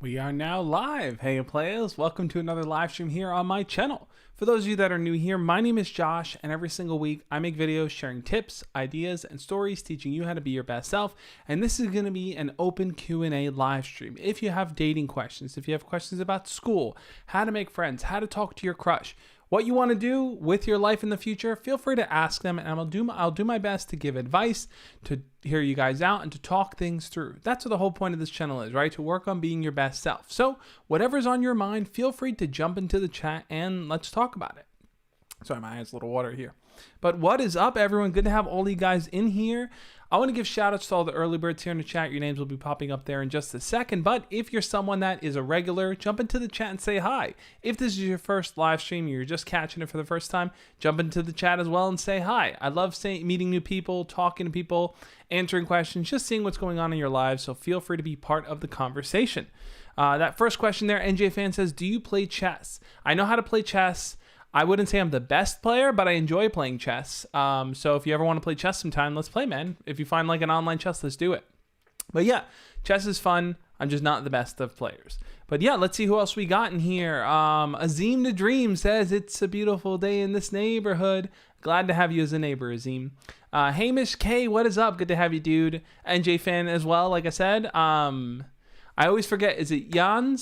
We are now live. Hey players, welcome to another live stream here on my channel. For those of you that are new here, my name is Josh, and every single week I make videos sharing tips, ideas, and stories teaching you how to be your best self. And this is going to be an open Q&A live stream. If you have dating questions, if you have questions about school, how to make friends, how to talk to your crush, what you want to do with your life in the future, feel free to ask them, and I'll do my best to give advice, to hear you guys out, and to talk things through. That's what the whole point of this channel is, right? To work on being your best self. So whatever's on your mind, feel free to jump into the chat and let's talk about it. Sorry, my eyes a little water here. But what is up, everyone? Good to have all you guys in here. I want to give shout outs to all the early birds here in the chat. Your names will be popping up there in just a second. But if you're someone that is a regular, jump into the chat and say hi. If this is your first live stream, you're just catching it for the first time, jump into the chat as well and say hi. I love meeting new people, talking to people, answering questions, just seeing what's going on in your lives. So feel free to be part of the conversation. That first question there, NJ Fan says, do you play chess? I know how to play chess. I wouldn't say I'm the best player, but I enjoy playing chess. So if you ever want to play chess sometime, let's play, man. If you find like an online chess, let's do it. But yeah, chess is fun. I'm just not the best of players. But yeah, let's see who else we got in here. Azim the Dream says, it's a beautiful day in this neighborhood. Glad to have you as a neighbor, Azim. Hamish K, what is up? Good to have you, dude. NJ Fan as well, like I said. I always forget, is it Jens,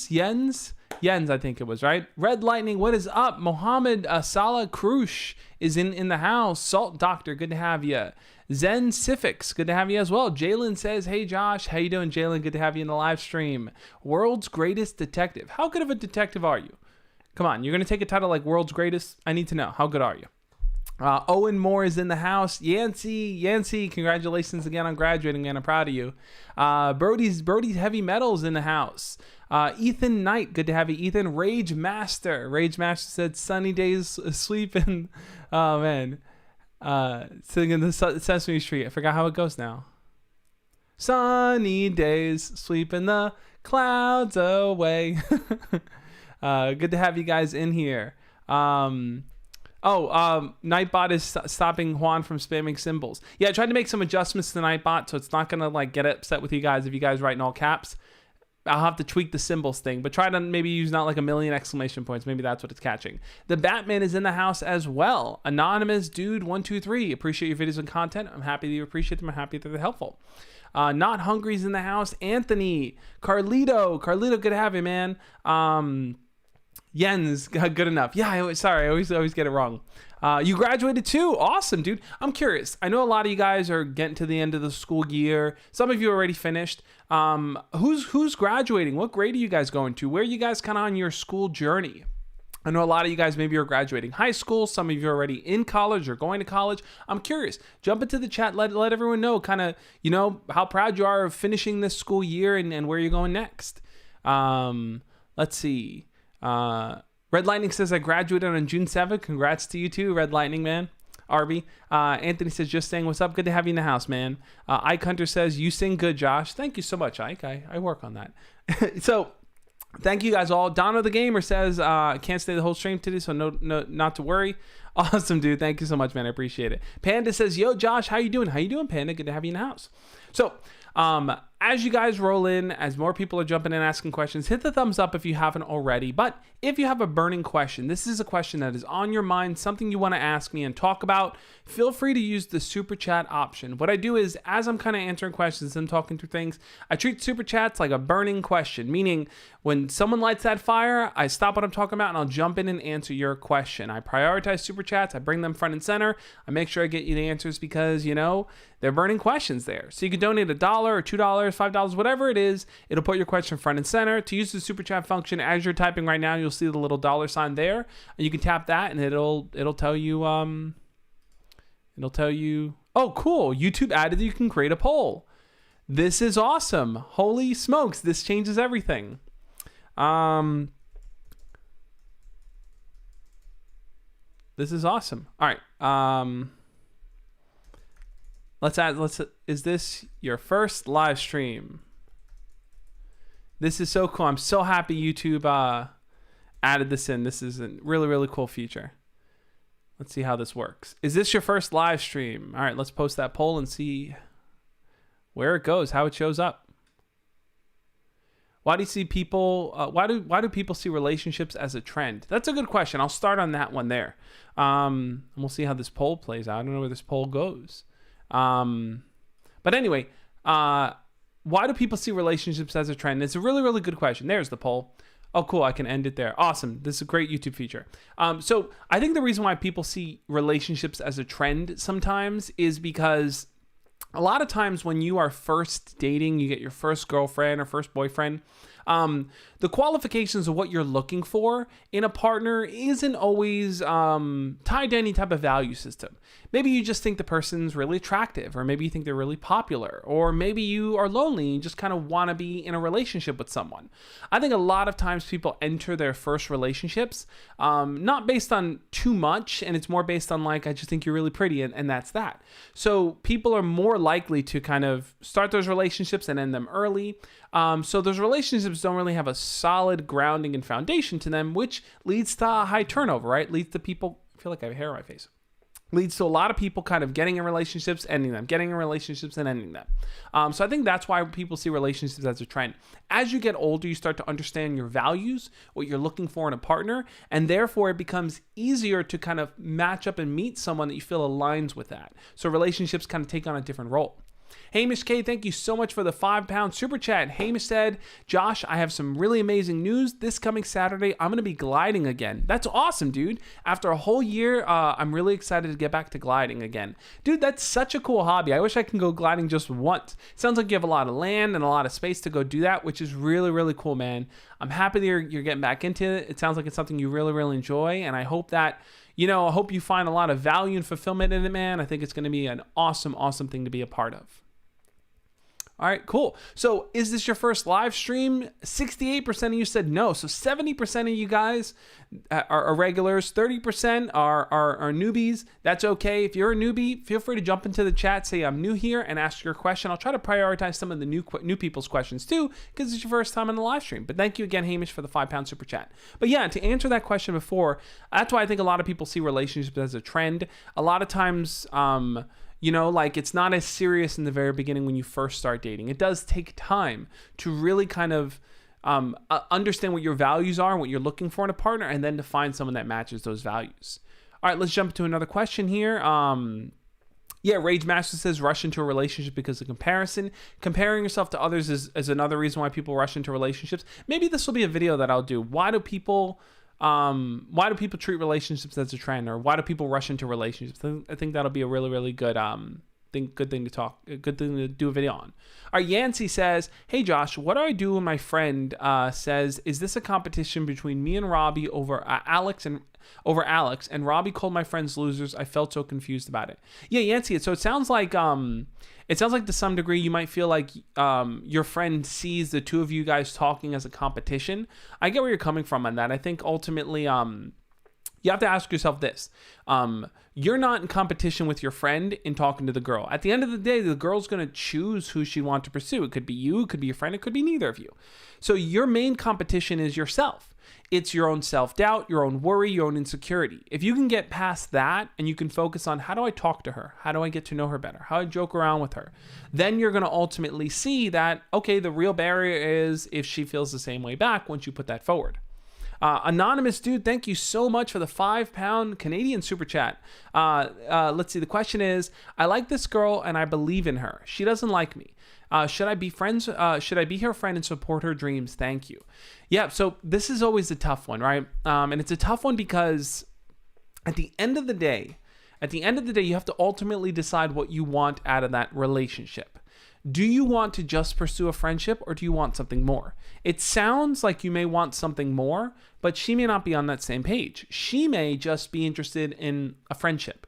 I think it was, right? Red Lightning, what is up? Mohammed Salah Krush is in the house. Salt Doctor, good to have you. Zen Sifix, good to have you as well. Jalen says, hey Josh, how you doing, Jalen? Good to have you in the live stream. World's Greatest Detective. How good of a detective are you? Come on, you're going to take a title like World's Greatest? I need to know. How good are you? Owen Moore is in the house. Yancey, congratulations again on graduating, man. I'm proud of you. Brody's Heavy Metals in the house. Ethan Knight, good to have you, Ethan. Rage Master said sunny days sleeping. Oh man, singing the Sesame Street. I forgot how it goes now. Sunny days, sweeping the clouds away. Good to have you guys in here. Nightbot is stopping Juan from spamming symbols. Yeah, I tried to make some adjustments to the Nightbot, so it's not gonna like get upset with you guys if you guys write in all caps. I'll have to tweak the symbols thing, but try to maybe use not like a million exclamation points. Maybe that's what it's catching. The Batman is in the house as well. Anonymous Dude 123. Appreciate your videos and content. I'm happy that you appreciate them. I'm happy that they're helpful. Not Hungry's in the house. Anthony, Carlito, good to have you, man. Jens, good enough. Yeah, I always get it wrong. You graduated too. Awesome, dude. I'm curious. I know a lot of you guys are getting to the end of the school year. Some of you already finished. Who's graduating? What grade are you guys going to? Where are you guys kind of on your school journey? I know a lot of you guys maybe are graduating high school. Some of you are already in college or going to college. I'm curious. Jump into the chat. Let everyone know kind of, how proud you are of finishing this school year and where you're going next. Let's see. Red Lightning says, I graduated on June 7th. Congrats to you too, Red Lightning, man. Arby. Anthony says, just saying, what's up? Good to have you in the house, man. Ike Hunter says, you sing good, Josh. Thank you so much, Ike. I work on that. So thank you guys all. Dono the Gamer says, can't stay the whole stream today, so no, not to worry. Awesome, dude. Thank you so much, man. I appreciate it. Panda says, yo, Josh, how you doing? How you doing, Panda? Good to have you in the house. So, as you guys roll in, as more people are jumping in asking questions, hit the thumbs up if you haven't already. But if you have a burning question, this is a question that is on your mind, something you want to ask me and talk about, feel free to use the super chat option. What I do is, as I'm kind of answering questions and talking through things, I treat super chats like a burning question, meaning when someone lights that fire, I stop what I'm talking about and I'll jump in and answer your question. I prioritize super chats. I bring them front and center. I make sure I get you the answers because, they're burning questions there. So you can donate $1 or $2, $5, whatever it is. It'll put your question front and center. To use the super chat function, as you're typing right now, you'll see the little $sign there. And you can tap that and it'll tell you, oh, cool. YouTube added that you can create a poll. This is awesome. Holy smokes. This changes everything. This is awesome. All right. Is this your first live stream? This is so cool. I'm so happy YouTube added this in. This is a really, really cool feature. Let's see how this works. Is this your first live stream? All right, let's post that poll and see where it goes, how it shows up. Why do you see people? Why do people see relationships as a trend? That's a good question. I'll start on that one there. And we'll see how this poll plays out. I don't know where this poll goes. But anyway, why do people see relationships as a trend? It's a really, really good question. There's the poll. Oh, cool. I can end it there. Awesome. This is a great YouTube feature. So I think the reason why people see relationships as a trend sometimes is because a lot of times when you are first dating, you get your first girlfriend or first boyfriend, the qualifications of what you're looking for in a partner isn't always tied to any type of value system. Maybe you just think the person's really attractive, or maybe you think they're really popular, or maybe you are lonely and just kind of want to be in a relationship with someone. I think a lot of times people enter their first relationships not based on too much, and it's more based on like, I just think you're really pretty, and that's that. So people are more likely to kind of start those relationships and end them early. So those relationships don't really have a solid grounding and foundation to them, which leads to high turnover, right? Leads to people, I feel like I have hair on my face. Leads to a lot of people kind of getting in relationships, ending them, getting in relationships and ending them. So I think that's why people see relationships as a trend. As you get older, you start to understand your values, what you're looking for in a partner, and therefore it becomes easier to kind of match up and meet someone that you feel aligns with that. So relationships kind of take on a different role. Hamish K, thank you so much for the £5 super chat. Hamish said, Josh, I have some really amazing news. This coming Saturday, I'm going to be gliding again. That's awesome, dude. After a whole year, I'm really excited to get back to gliding again. Dude, that's such a cool hobby. I wish I can go gliding just once. Sounds like you have a lot of land and a lot of space to go do that, which is really, really cool, man. I'm happy that you're getting back into it. It sounds like it's something you really, really enjoy, and I hope that, I hope you find a lot of value and fulfillment in it, man. I think it's going to be an awesome, awesome thing to be a part of. All right, cool. So is this your first live stream? 68% of you said no. So 70% of you guys are regulars. 30% are newbies. That's okay. If you're a newbie, feel free to jump into the chat, say I'm new here, and ask your question. I'll try to prioritize some of the new people's questions too, because it's your first time in the live stream. But thank you again, Hamish, for the £5 super chat. But yeah, to answer that question before, that's why I think a lot of people see relationships as a trend. A lot of times, like it's not as serious in the very beginning when you first start dating. It does take time to really kind of understand what your values are and what you're looking for in a partner, and then to find someone that matches those values. All right, let's jump to another question here. Rage Master says rush into a relationship because of comparison. Comparing yourself to others is another reason why people rush into relationships. Maybe this will be a video that I'll do. Why do people treat relationships as a trend, or why do people rush into relationships? I think that'll be a really, really good good thing to do a video on. Our Yancey says, hey Josh, what do I do when my friend says, is this a competition between me and Robbie over Alex, and Robbie called my friends losers? I felt so confused about it. Yeah, Yancey, so it sounds like to some degree you might feel like your friend sees the two of you guys talking as a competition. I get where you're coming from on that. I think ultimately you have to ask yourself this. You're not in competition with your friend in talking to the girl. At the end of the day, the girl's going to choose who she wants to pursue. It could be you, it could be your friend, it could be neither of you. So your main competition is yourself. It's your own self-doubt, your own worry, your own insecurity. If you can get past that and you can focus on how do I talk to her? How do I get to know her better? How do I joke around with her? Then you're going to ultimately see that, okay, the real barrier is if she feels the same way back once you put that forward. Anonymous dude, thank you so much for the £5 Canadian super chat. Let's see. The question is, I like this girl and I believe in her. She doesn't like me. Should I be friends? Should I be her friend and support her dreams? Thank you. Yeah. So this is always a tough one, right? And it's a tough one because at the end of the day, you have to ultimately decide what you want out of that relationship. Do you want to just pursue a friendship, or do you want something more? It sounds like you may want something more, but she may not be on that same page. She may just be interested in a friendship.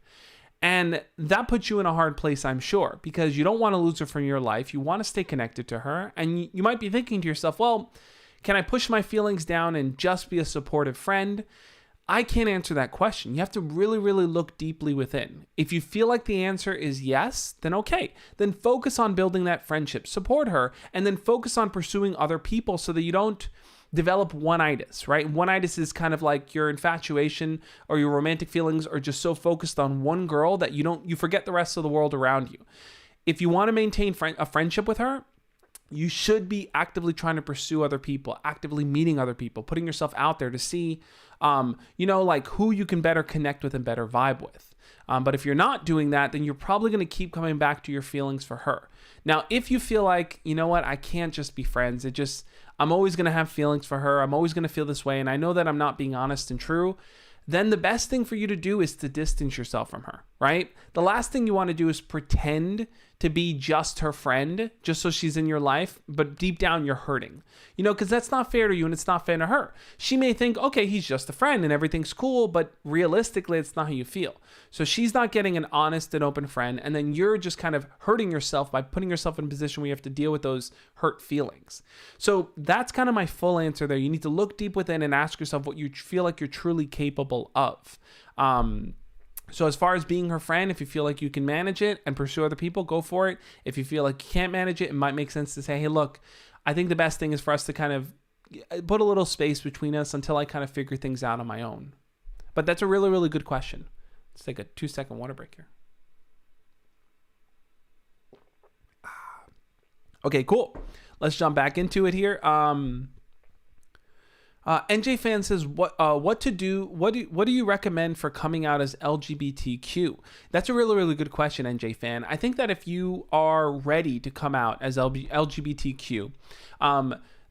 And that puts you in a hard place, I'm sure, because you don't want to lose her from your life. You want to stay connected to her. And you might be thinking to yourself, well, can I push my feelings down and just be a supportive friend? I can't answer that question. You have to really, really look deeply within. If you feel like the answer is yes, then okay. Then focus on building that friendship, support her, and then focus on pursuing other people so that you don't develop one-itis, right? One-itis is kind of like your infatuation or your romantic feelings are just so focused on one girl that you forget the rest of the world around you. If you want to maintain a friendship with her, you should be actively trying to pursue other people, actively meeting other people, putting yourself out there to see, like who you can better connect with and better vibe with. But if you're not doing that, then you're probably going to keep coming back to your feelings for her. Now, if you feel like, you know what, I can't just be friends. I'm always going to have feelings for her. I'm always going to feel this way. And I know that I'm not being honest and true. Then the best thing for you to do is to distance yourself from her, right? The last thing you want to do is pretend to be just her friend, just so she's in your life, but deep down you're hurting, because that's not fair to you and it's not fair to her. She may think, okay, he's just a friend and everything's cool, but realistically, it's not how you feel. So she's not getting an honest and open friend, and then you're just kind of hurting yourself by putting yourself in a position where you have to deal with those hurt feelings. So that's kind of my full answer there. You need to look deep within and ask yourself what you feel like you're truly capable of. So as far as being her friend, if you feel like you can manage it and pursue other people, go for it. If you feel like you can't manage it, it might make sense to say, hey, look, I think the best thing is for us to kind of put a little space between us until I kind of figure things out on my own. But that's a really, really good question. Let's take a 2-second water break here. Okay, cool. Let's jump back into it here. NJ Fan says, what to do? What do you recommend for coming out as LGBTQ? That's a really, really good question, NJ Fan. I think that if you are ready to come out as LGBTQ,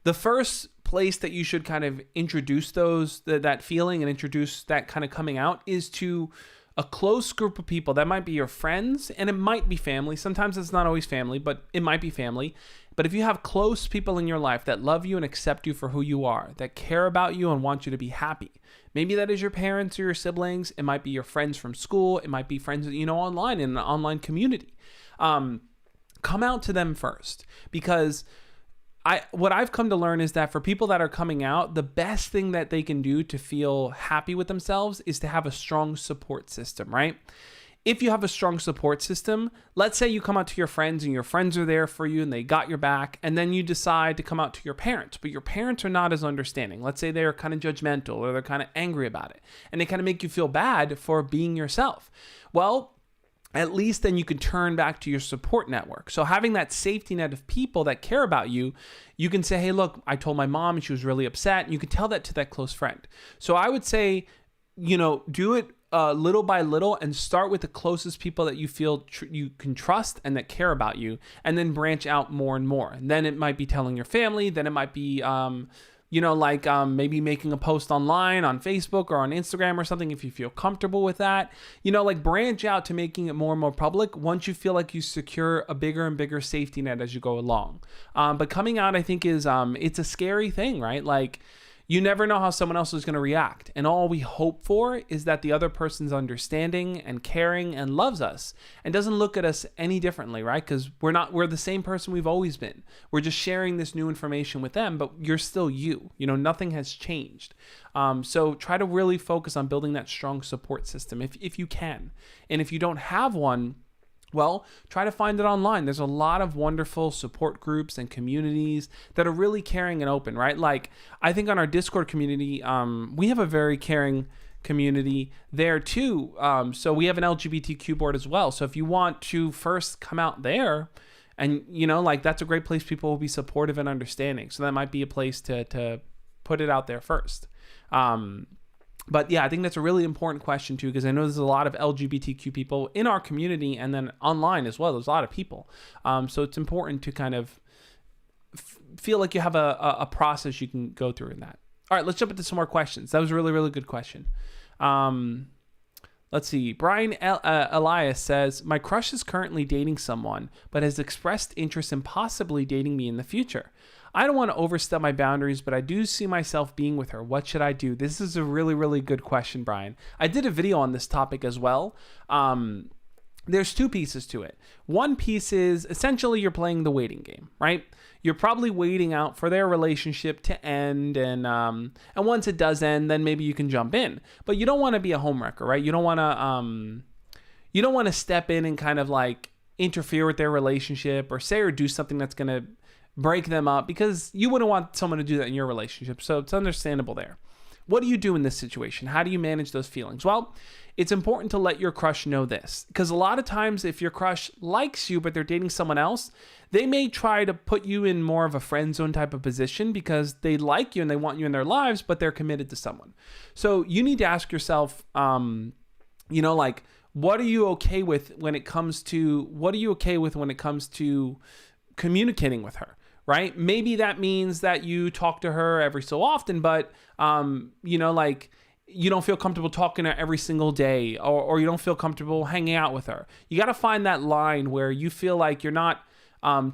the first place that you should kind of introduce that feeling and introduce that kind of coming out is to a close group of people. That might be your friends, and it might be family. Sometimes it's not always family, but it might be family. But if you have close people in your life that love you and accept you for who you are, that care about you and want you to be happy, maybe that is your parents or your siblings. It might be your friends from school. It might be friends, online in an online community. Come out to them first, because what I've come to learn is that for people that are coming out, the best thing that they can do to feel happy with themselves is to have a strong support system, right? If you have a strong support system, let's say you come out to your friends and your friends are there for you and they got your back, and then you decide to come out to your parents, but your parents are not as understanding. Let's say they're kind of judgmental or they're kind of angry about it, and they kind of make you feel bad for being yourself. Well, at least then you can turn back to your support network. So having that safety net of people that care about you, you can say, hey, look, I told my mom and she was really upset. And you can tell that to that close friend. So I would say, do it little by little and start with the closest people that you feel you can trust and that care about you, and then branch out more and more. And then it might be telling your family, then it might be, maybe making a post online on Facebook or on Instagram or something if you feel comfortable with that. Branch out to making it more and more public once you feel like you secure a bigger and bigger safety net as you go along. But coming out, I think, is it's a scary thing, right? Like, you never know how someone else is going to react. And all we hope for is that the other person's understanding and caring and loves us and doesn't look at us any differently, right? Because we're the same person we've always been. We're just sharing this new information with them, but you're still you. Nothing has changed. So try to really focus on building that strong support system if you can. And if you don't have one, well, try to find it online. There's a lot of wonderful support groups and communities that are really caring and open, right? Like, I think on our Discord community, we have a very caring community there too. So we have an LGBTQ board as well. So if you want to first come out there, and that's a great place people will be supportive and understanding. So that might be a place to put it out there first. But yeah, I think that's a really important question too, because I know there's a lot of LGBTQ people in our community and then online as well. There's a lot of people. So it's important to kind of feel like you have a process you can go through in that. All right, let's jump into some more questions. That was a really, really good question. Let's see. Brian Elias says, my crush is currently dating someone, but has expressed interest in possibly dating me in the future. I don't want to overstep my boundaries, but I do see myself being with her. What should I do? This is a really, really good question, Brian. I did a video on this topic as well. There's two pieces to it. One piece is essentially you're playing the waiting game, right? You're probably waiting out for their relationship to end, and once it does end, then maybe you can jump in. But you don't want to be a homewrecker, right? You don't want to step in and kind of like interfere with their relationship or say or do something that's going to break them up, because you wouldn't want someone to do that in your relationship. So it's understandable there. What do you do in this situation? How do you manage those feelings? Well, it's important to let your crush know this, because a lot of times if your crush likes you but they're dating someone else, they may try to put you in more of a friend zone type of position because they like you and they want you in their lives, but they're committed to someone. So you need to ask yourself, like, what are you okay with when it comes to communicating with her, right? Maybe that means that you talk to her every so often, but, you don't feel comfortable talking to her every single day, or you don't feel comfortable hanging out with her. You got to find that line where you feel like you're not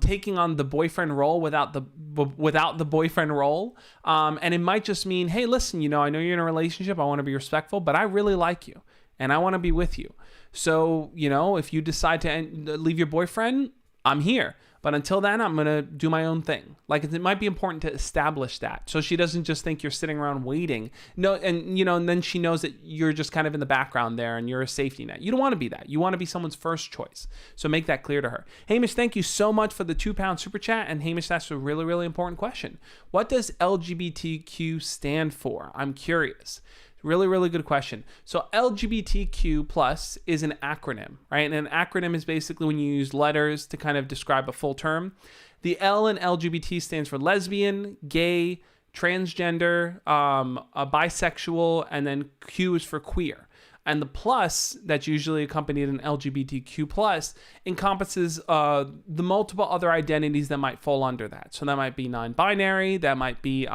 taking on the boyfriend role without the boyfriend role. And it might just mean, hey, listen, I know you're in a relationship. I want to be respectful, but I really like you and I want to be with you. So, if you decide to leave your boyfriend, I'm here. But until then, I'm going to do my own thing. Like, it might be important to establish that, so she doesn't just think you're sitting around waiting. No, and then she knows that you're just kind of in the background there and you're a safety net. You don't want to be that. You want to be someone's first choice. So make that clear to her. Hamish, thank you so much for the £2 super chat. And Hamish, that's a really, really important question. What does LGBTQ stand for? I'm curious. Really, really good question. So LGBTQ plus is an acronym, right? And an acronym is basically when you use letters to kind of describe a full term. The L in LGBT stands for lesbian, gay, transgender, bisexual, and then Q is for queer. And the plus that's usually accompanied in LGBTQ plus encompasses the multiple other identities that might fall under that. So that might be non-binary, that might be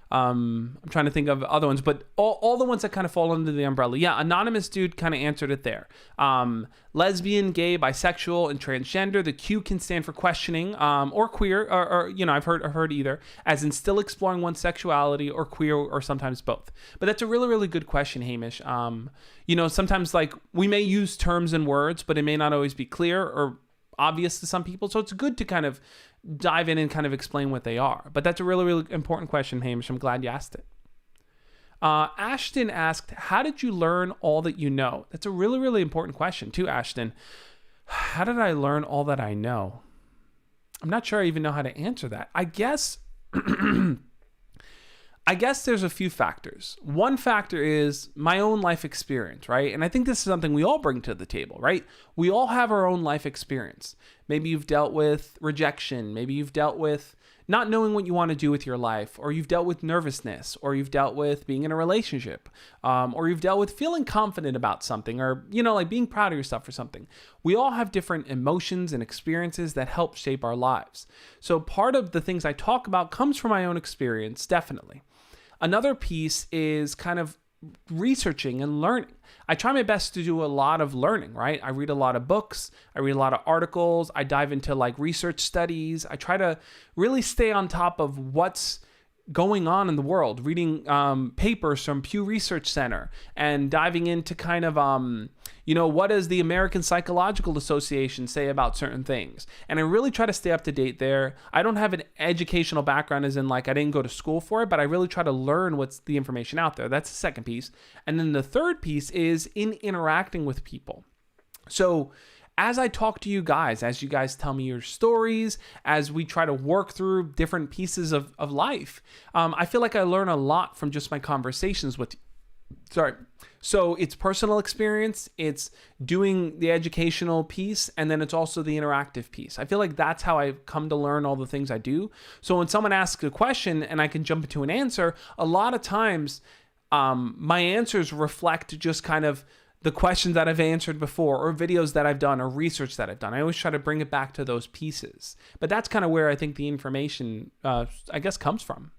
I'm trying to think of other ones, but all the ones that kind of fall under the umbrella. Yeah, anonymous dude kind of answered it there. Lesbian, gay, bisexual, and transgender. The Q can stand for questioning, or queer, or I've heard either, as in still exploring one's sexuality, or queer, or sometimes both. But that's a really, really good question, Hamish. Sometimes like we may use terms and words, but it may not always be clear or obvious to some people. So it's good to kind of dive in and kind of explain what they are. But that's a really, really important question, Hamish. I'm glad you asked it. Ashton asked, how did you learn all that you know? That's a really, really important question too, Ashton. How did I learn all that I know? I'm not sure I even know how to answer that. I guess there's a few factors. One factor is my own life experience, right? And I think this is something we all bring to the table, right? We all have our own life experience. Maybe you've dealt with rejection. Maybe you've dealt with not knowing what you want to do with your life, or you've dealt with nervousness, or you've dealt with being in a relationship, or you've dealt with feeling confident about something, or, like being proud of yourself for something. We all have different emotions and experiences that help shape our lives. So part of the things I talk about comes from my own experience, definitely. Another piece is kind of researching and learning. I try my best to do a lot of learning, right? I read a lot of books. I read a lot of articles. I dive into like research studies. I try to really stay on top of what's going on in the world, reading papers from Pew Research Center and diving into kind of, what does the American Psychological Association say about certain things? And I really try to stay up to date there. I don't have an educational background as in like I didn't go to school for it, but I really try to learn what's the information out there. That's the second piece. And then the third piece is in interacting with people. So as I talk to you guys, as you guys tell me your stories, as we try to work through different pieces of life, I feel like I learn a lot from just my conversations with you. So it's personal experience, it's doing the educational piece, and then it's also the interactive piece. I feel like that's how I come to learn all the things I do. So when someone asks a question and I can jump into an answer, a lot of times my answers reflect just kind of the questions that I've answered before, or videos that I've done, or research that I've done. I always try to bring it back to those pieces. But that's kind of where I think the information, comes from.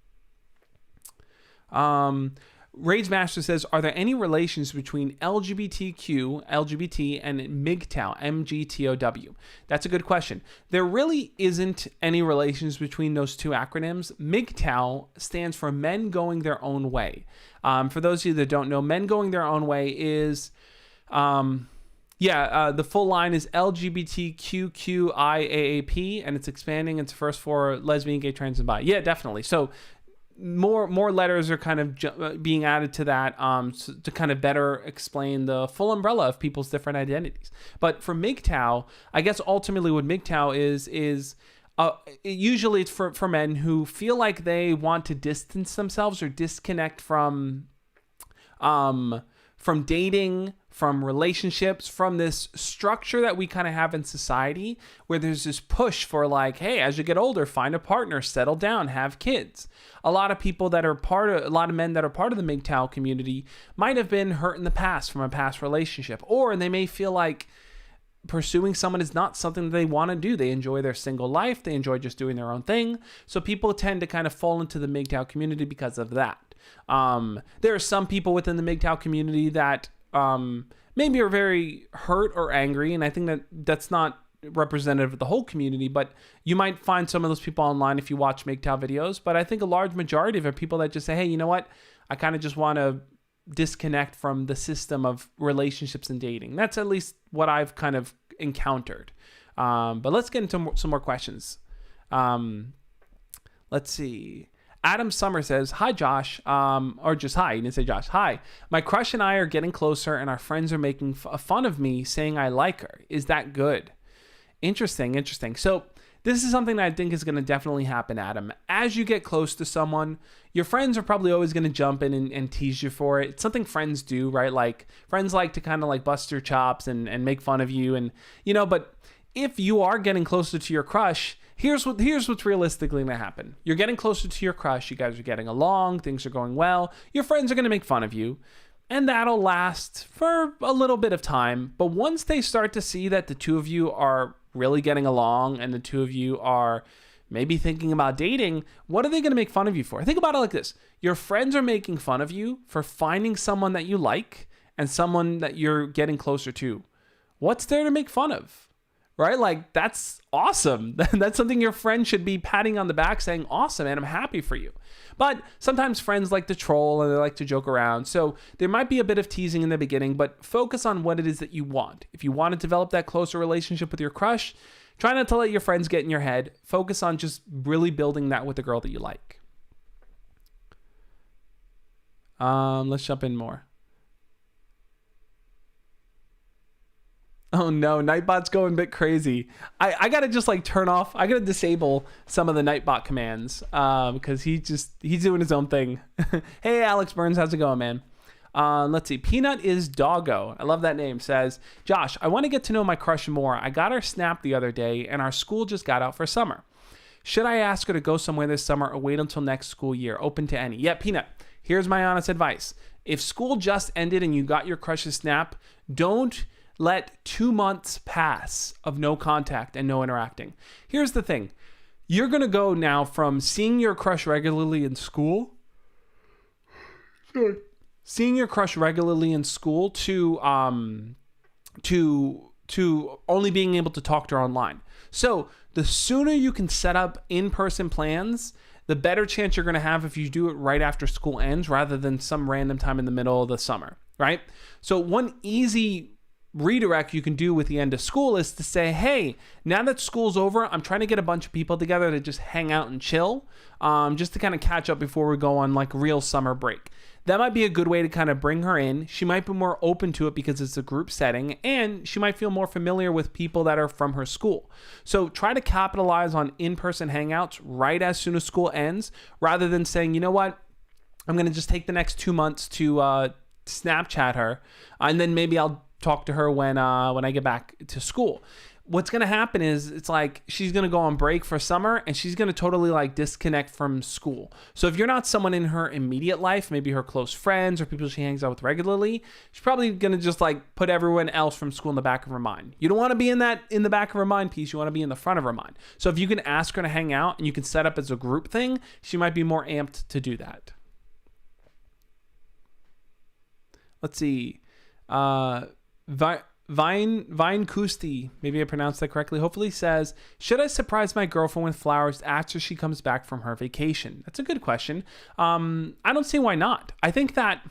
Rage Master says, are there any relations between LGBT, and MGTOW, MGTOW? That's a good question. There really isn't any relations between those two acronyms. MGTOW stands for Men Going Their Own Way. For those of you that don't know, Men Going Their Own Way is... the full line is LGBTQIAAP, and it's expanding its first for lesbian, gay, trans, and bi. Yeah, definitely. So more letters are kind of being added to that to kind of better explain the full umbrella of people's different identities. But for MGTOW, I guess ultimately what MGTOW is usually it's for men who feel like they want to distance themselves or disconnect from from dating, from relationships, from this structure that we kind of have in society where there's this push for like, hey, as you get older, find a partner, settle down, have kids. A lot of people that are a lot of men that are part of the MGTOW community might have been hurt in the past from a past relationship, or they may feel like pursuing someone is not something that they want to do. They enjoy their single life. They enjoy just doing their own thing. So people tend to kind of fall into the MGTOW community because of that. There are some people within the MGTOW community that maybe are very hurt or angry, and I think that that's not representative of the whole community, but you might find some of those people online if you watch MGTOW videos. But I think a large majority of it are people that just say, hey, you know what? I kind of just want to disconnect from the system of relationships and dating. That's at least what I've kind of encountered. But let's get into some more questions. Let's see. Adam Summer says, hi, Josh, or just hi. He didn't say Josh. Hi. My crush and I are getting closer and our friends are making fun of me saying I like her. Is that good? Interesting. So this is something that I think is going to definitely happen, Adam. As you get close to someone, your friends are probably always going to jump in and tease you for it. It's something friends do, right? Like friends like to kind of like bust your chops and make fun of you. And, but if you are getting closer to your crush, here's what's realistically going to happen. You're getting closer to your crush. You guys are getting along. Things are going well. Your friends are going to make fun of you. And that'll last for a little bit of time. But once they start to see that the two of you are really getting along and the two of you are maybe thinking about dating, what are they going to make fun of you for? Think about it like this. Your friends are making fun of you for finding someone that you like and someone that you're getting closer to. What's there to make fun of? Right? Like, that's awesome. That's something your friend should be patting on the back saying, awesome, man, I'm happy for you. But sometimes friends like to troll and they like to joke around. So there might be a bit of teasing in the beginning, but focus on what it is that you want. If you want to develop that closer relationship with your crush, try not to let your friends get in your head. Focus on just really building that with the girl that you like. Let's jump in more. Oh no, Nightbot's going a bit crazy. I gotta just like turn off. I gotta disable some of the Nightbot commands because he's doing his own thing. Hey, Alex Burns, how's it going, man? Let's see. Peanut is Doggo. I love that name. Says, Josh, I want to get to know my crush more. I got her Snap the other day, and our school just got out for summer. Should I ask her to go somewhere this summer or wait until next school year? Open to any. Yeah, Peanut. Here's my honest advice. If school just ended and you got your crush's Snap, don't let 2 months pass of no contact and no interacting. Here's the thing. You're going to go now from seeing your crush regularly in school to only being able to talk to her online. So the sooner you can set up in-person plans, the better chance you're going to have if you do it right after school ends rather than some random time in the middle of the summer, right? So one easy redirect you can do with the end of school is to say, hey, now that school's over, I'm trying to get a bunch of people together to just hang out and chill, just to kind of catch up before we go on like real summer break. That might be a good way to kind of bring her in. She might be more open to it because it's a group setting, and she might feel more familiar with people that are from her school. So try to capitalize on in-person hangouts right as soon as school ends, rather than saying, you know what, I'm going to just take the next 2 months to Snapchat her, and then maybe I'll talk to her when I get back to school. What's going to happen is it's like she's going to go on break for summer and she's going to totally like disconnect from school. So if you're not someone in her immediate life, maybe her close friends or people she hangs out with regularly, she's probably going to just like put everyone else from school in the back of her mind. You don't want to be in the back of her mind piece. You want to be in the front of her mind. So if you can ask her to hang out and you can set up as a group thing, she might be more amped to do that. Let's see. Vine Kusti, maybe I pronounced that correctly, hopefully says, should I surprise my girlfriend with flowers after she comes back from her vacation? That's a good question. I don't see why not. I think that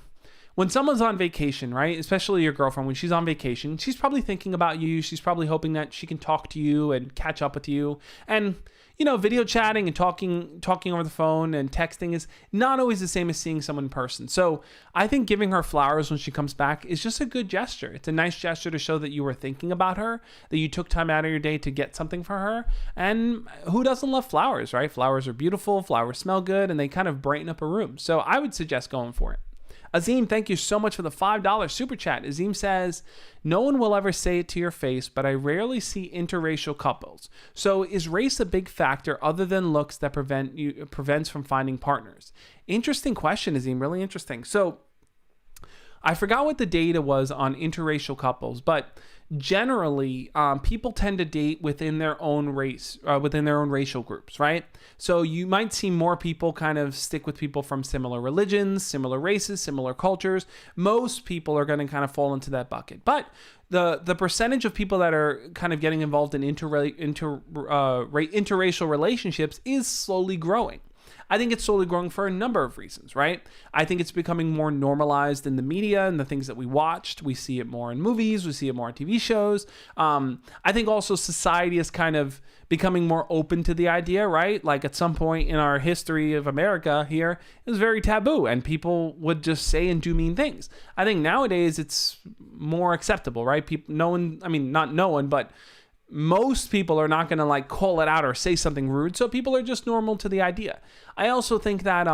when someone's on vacation, right, especially your girlfriend, when she's on vacation, she's probably thinking about you. She's probably hoping that she can talk to you and catch up with you. And, you know, video chatting and talking over the phone and texting is not always the same as seeing someone in person. So I think giving her flowers when she comes back is just a good gesture. It's a nice gesture to show that you were thinking about her, that you took time out of your day to get something for her. And who doesn't love flowers, right? Flowers are beautiful, flowers smell good, and they kind of brighten up a room. So I would suggest going for it. Azim, thank you so much for the $5 super chat. Azim says, no one will ever say it to your face, but I rarely see interracial couples. So is race a big factor other than looks that prevents from finding partners? Interesting question, Azim, really interesting. So I forgot what the data was on interracial couples, but generally, people tend to date within their own race, within their own racial groups, right? So you might see more people kind of stick with people from similar religions, similar races, similar cultures. Most people are going to kind of fall into that bucket. But the percentage of people that are kind of getting involved in interracial relationships is slowly growing. I think it's slowly growing for a number of reasons, right? I think it's becoming more normalized in the media and the things that we watched. We see it more in movies. We see it more on TV shows. I think also society is kind of becoming more open to the idea, right? Like at some point in our history of America here, it was very taboo and people would just say and do mean things. I think nowadays it's more acceptable, right? But most people are not going to like call it out or say something rude. So people are just normal to the idea. I also think that,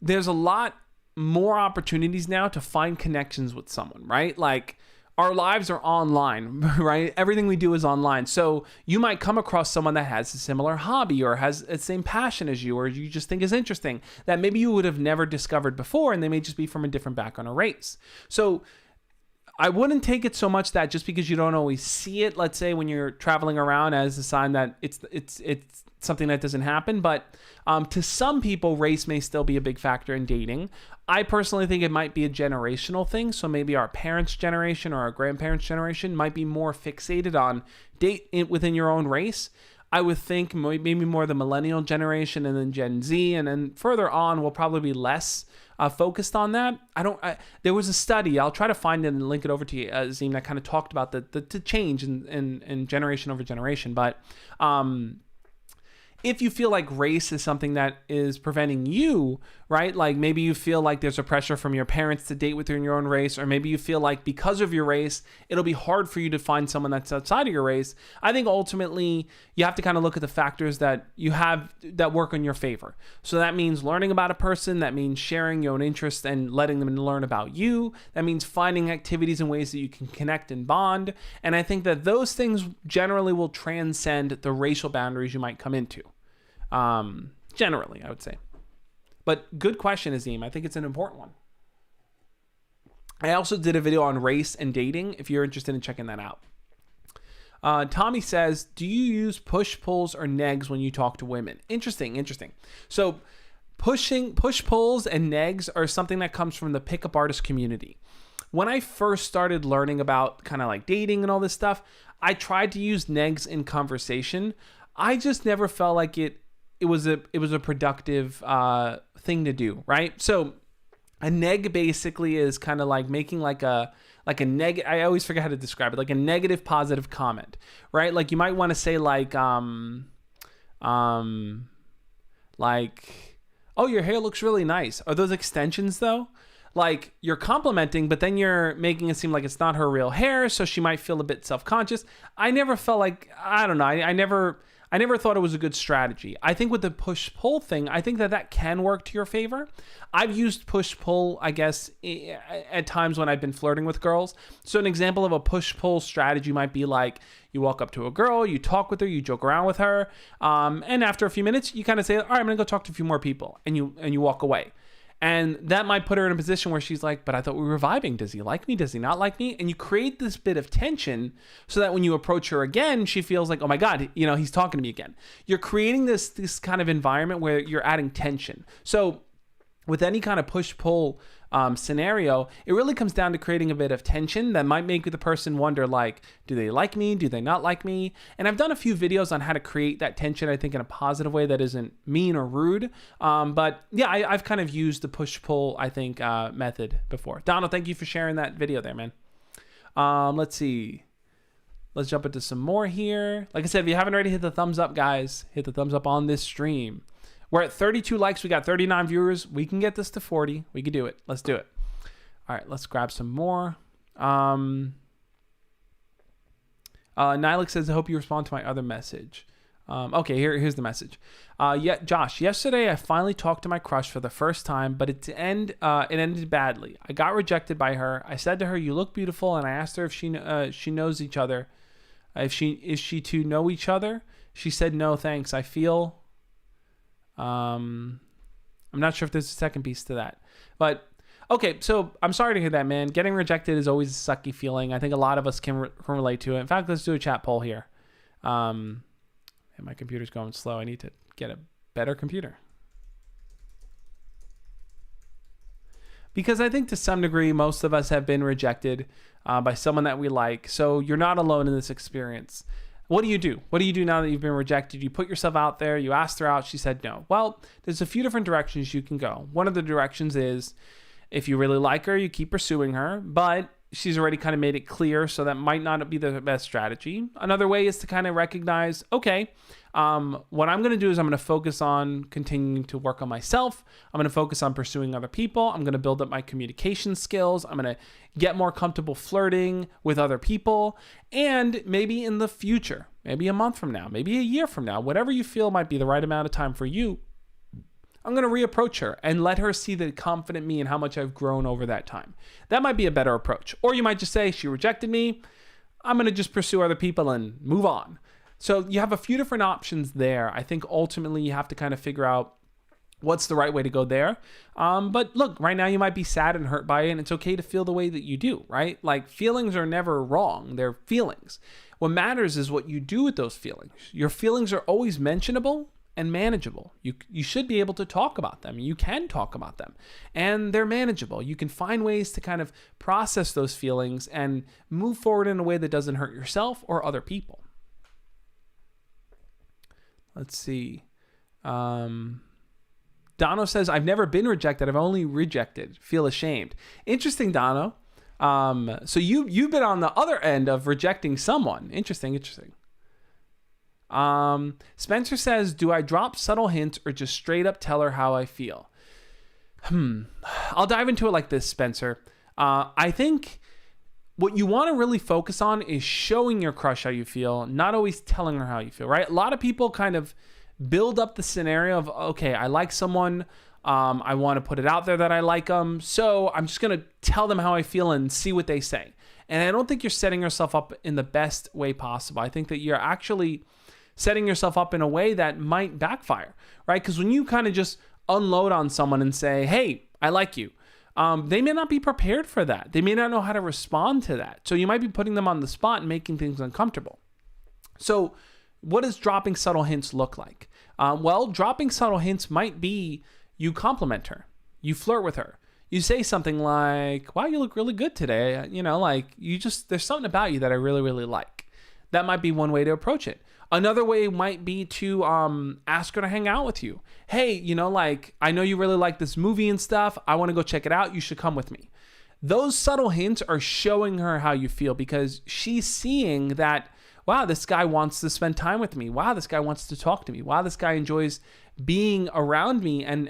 there's a lot more opportunities now to find connections with someone, right? Like our lives are online, right? Everything we do is online. So you might come across someone that has a similar hobby or has the same passion as you, or you just think is interesting that maybe you would have never discovered before. And they may just be from a different background or race. So I wouldn't take it so much that just because you don't always see it, let's say when you're traveling around, as a sign that it's something that doesn't happen. But to some people, race may still be a big factor in dating. I personally think it might be a generational thing. So maybe our parents' generation or our grandparents' generation might be more fixated on date within your own race. I would think maybe more the millennial generation and then Gen Z, and then further on will probably be less focused on that. There was a study, I'll try to find it and link it over to you, Azim, that kind of talked about the change in generation over generation. But if you feel like race is something that is preventing you, right? Like maybe you feel like there's a pressure from your parents to date within your own race, or maybe you feel like because of your race, it'll be hard for you to find someone that's outside of your race. I think ultimately you have to kind of look at the factors that you have that work in your favor. So that means learning about a person, that means sharing your own interests and letting them learn about you. That means finding activities and ways that you can connect and bond. And I think that those things generally will transcend the racial boundaries you might come into. Generally, I would say. But good question, Azim. I think it's an important one. I also did a video on race and dating, if you're interested in checking that out. Tommy says, do you use push pulls or negs when you talk to women? Interesting. So push pulls and negs are something that comes from the pickup artist community. When I first started learning about kind of like dating and all this stuff, I tried to use negs in conversation. I just never felt like it was a productive thing to do, right? So a neg basically is kind of like making like a neg. I always forget how to describe it, like a negative positive comment, right? Like you might want to say like oh, your hair looks really nice. Are those extensions though? Like you're complimenting, but then you're making it seem like it's not her real hair, so she might feel a bit self-conscious. I never felt like, I don't know, I never thought it was a good strategy. I think with the push-pull thing, I think that can work to your favor. I've used push-pull, I guess, at times when I've been flirting with girls. So an example of a push-pull strategy might be like, you walk up to a girl, you talk with her, you joke around with her, and after a few minutes, you kind of say, all right, I'm going to go talk to a few more people, and you walk away. And that might put her in a position where she's like, but I thought we were vibing. Does he like me? Does he not like me? And you create this bit of tension so that when you approach her again, she feels like, oh my God, he's talking to me again. You're creating this kind of environment where you're adding tension. So with any kind of push-pull scenario, it really comes down to creating a bit of tension that might make the person wonder, like, do they like me? Do they not like me? And I've done a few videos on how to create that tension, I think, in a positive way that isn't mean or rude. But yeah, I've kind of used the push-pull, I think, method before. Donald, thank you for sharing that video there, man. Let's see. Let's jump into some more here. Like I said, if you haven't already hit the thumbs up, guys, hit the thumbs up on this stream. We're at 32 likes. We got 39 viewers. We can get this to 40. We can do it. Let's do it. All right, let's grab some more. Nilix says, I hope you respond to my other message. Okay, here's the message. Josh, yesterday I finally talked to my crush for the first time, but it ended badly. I got rejected by her. I said to her, "You look beautiful," and I asked her if she knows each other. Is she to know each other? She said no, thanks. I feel. I'm not sure if there's a second piece to that, but okay. So I'm sorry to hear that, man. Getting rejected is always a sucky feeling. I think a lot of us can relate to it. In fact, let's do a chat poll here. And my computer's going slow. I need to get a better computer. Because I think to some degree, most of us have been rejected by someone that we like. So you're not alone in this experience. What do you do? What do you do now that you've been rejected? You put yourself out there. You asked her out. She said no. Well, there's a few different directions you can go. One of the directions is if you really like her, you keep pursuing her. But she's already kind of made it clear, so that might not be the best strategy. Another way is to kind of recognize, okay, what I'm going to do is I'm going to focus on continuing to work on myself. I'm going to focus on pursuing other people. I'm going to build up my communication skills. I'm going to get more comfortable flirting with other people. And maybe in the future, maybe a month from now, maybe a year from now, whatever you feel might be the right amount of time for you, I'm going to reapproach her and let her see the confident me and how much I've grown over that time. That might be a better approach. Or you might just say, she rejected me. I'm going to just pursue other people and move on. So you have a few different options there. I think ultimately you have to kind of figure out what's the right way to go there. But look, right now you might be sad and hurt by it, and it's okay to feel the way that you do, right? Like, feelings are never wrong. They're feelings. What matters is what you do with those feelings. Your feelings are always mentionable and manageable. You should be able to talk about them. You can talk about them, and they're manageable. You can find ways to kind of process those feelings and move forward in a way that doesn't hurt yourself or other people. Let's see. Dono says, I've never been rejected. I've only rejected. Feel ashamed. Interesting, Dono. So you've been on the other end of rejecting someone. Interesting. Spencer says, do I drop subtle hints or just straight up tell her how I feel? I'll dive into it like this, Spencer. I think what you want to really focus on is showing your crush how you feel, not always telling her how you feel, right? A lot of people kind of build up the scenario of, okay, I like someone. I want to put it out there that I like them. So I'm just going to tell them how I feel and see what they say. And I don't think you're setting yourself up in the best way possible. I think that you're actually setting yourself up in a way that might backfire, right? Because when you kind of just unload on someone and say, hey, I like you, they may not be prepared for that. They may not know how to respond to that. So you might be putting them on the spot and making things uncomfortable. So what does dropping subtle hints look like? Well, dropping subtle hints might be you compliment her, you flirt with her, you say something like, wow, you look really good today. You know, like there's something about you that I really, really like. That might be one way to approach it. Another way might be to ask her to hang out with you. Hey, you know, like, I know you really like this movie and stuff. I want to go check it out. You should come with me. Those subtle hints are showing her how you feel because she's seeing that, wow, this guy wants to spend time with me. Wow, this guy wants to talk to me. Wow, this guy enjoys being around me and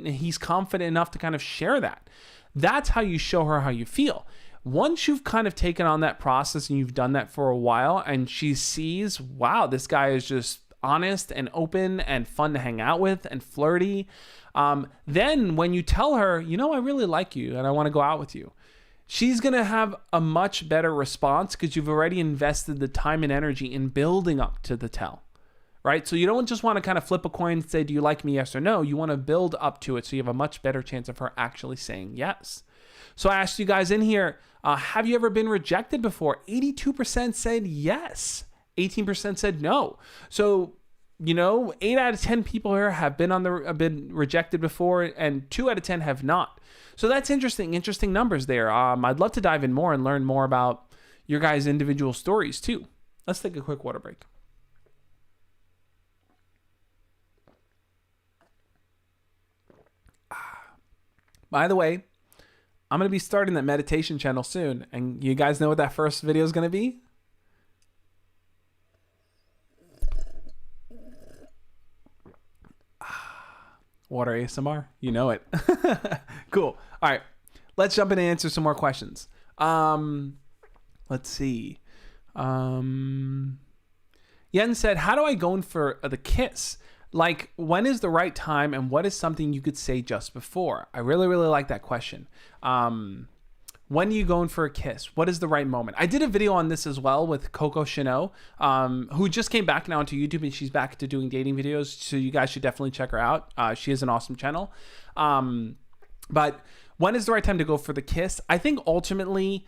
he's confident enough to kind of share that. That's how you show her how you feel. Once you've kind of taken on that process and you've done that for a while and she sees, wow, this guy is just honest and open and fun to hang out with and flirty, then when you tell her, you know, I really like you and I want to go out with you, she's going to have a much better response because you've already invested the time and energy in building up to the tell, right? So you don't just want to kind of flip a coin and say, do you like me, yes or no? You want to build up to it so you have a much better chance of her actually saying yes. So I asked you guys in here, have you ever been rejected before? 82% said yes. 18% said no. So, you know, 8 out of 10 people here have been rejected before, and 2 out of 10 have not. So that's interesting numbers there. I'd love to dive in more and learn more about your guys' individual stories too. Let's take a quick water break. By the way, I'm going to be starting that meditation channel soon. And you guys know what that first video is going to be? Water ASMR. You know it. Cool. All right. Let's jump in and answer some more questions. Let's see. Yen said, how do I go in for the kiss? Like, when is the right time, and what is something you could say just before? I really, really like that question. When are you going for a kiss? What is the right moment? I did a video on this as well with Coco Chanel, who just came back now onto YouTube, and she's back to doing dating videos. So you guys should definitely check her out. She has an awesome channel. But when is the right time to go for the kiss? I think ultimately,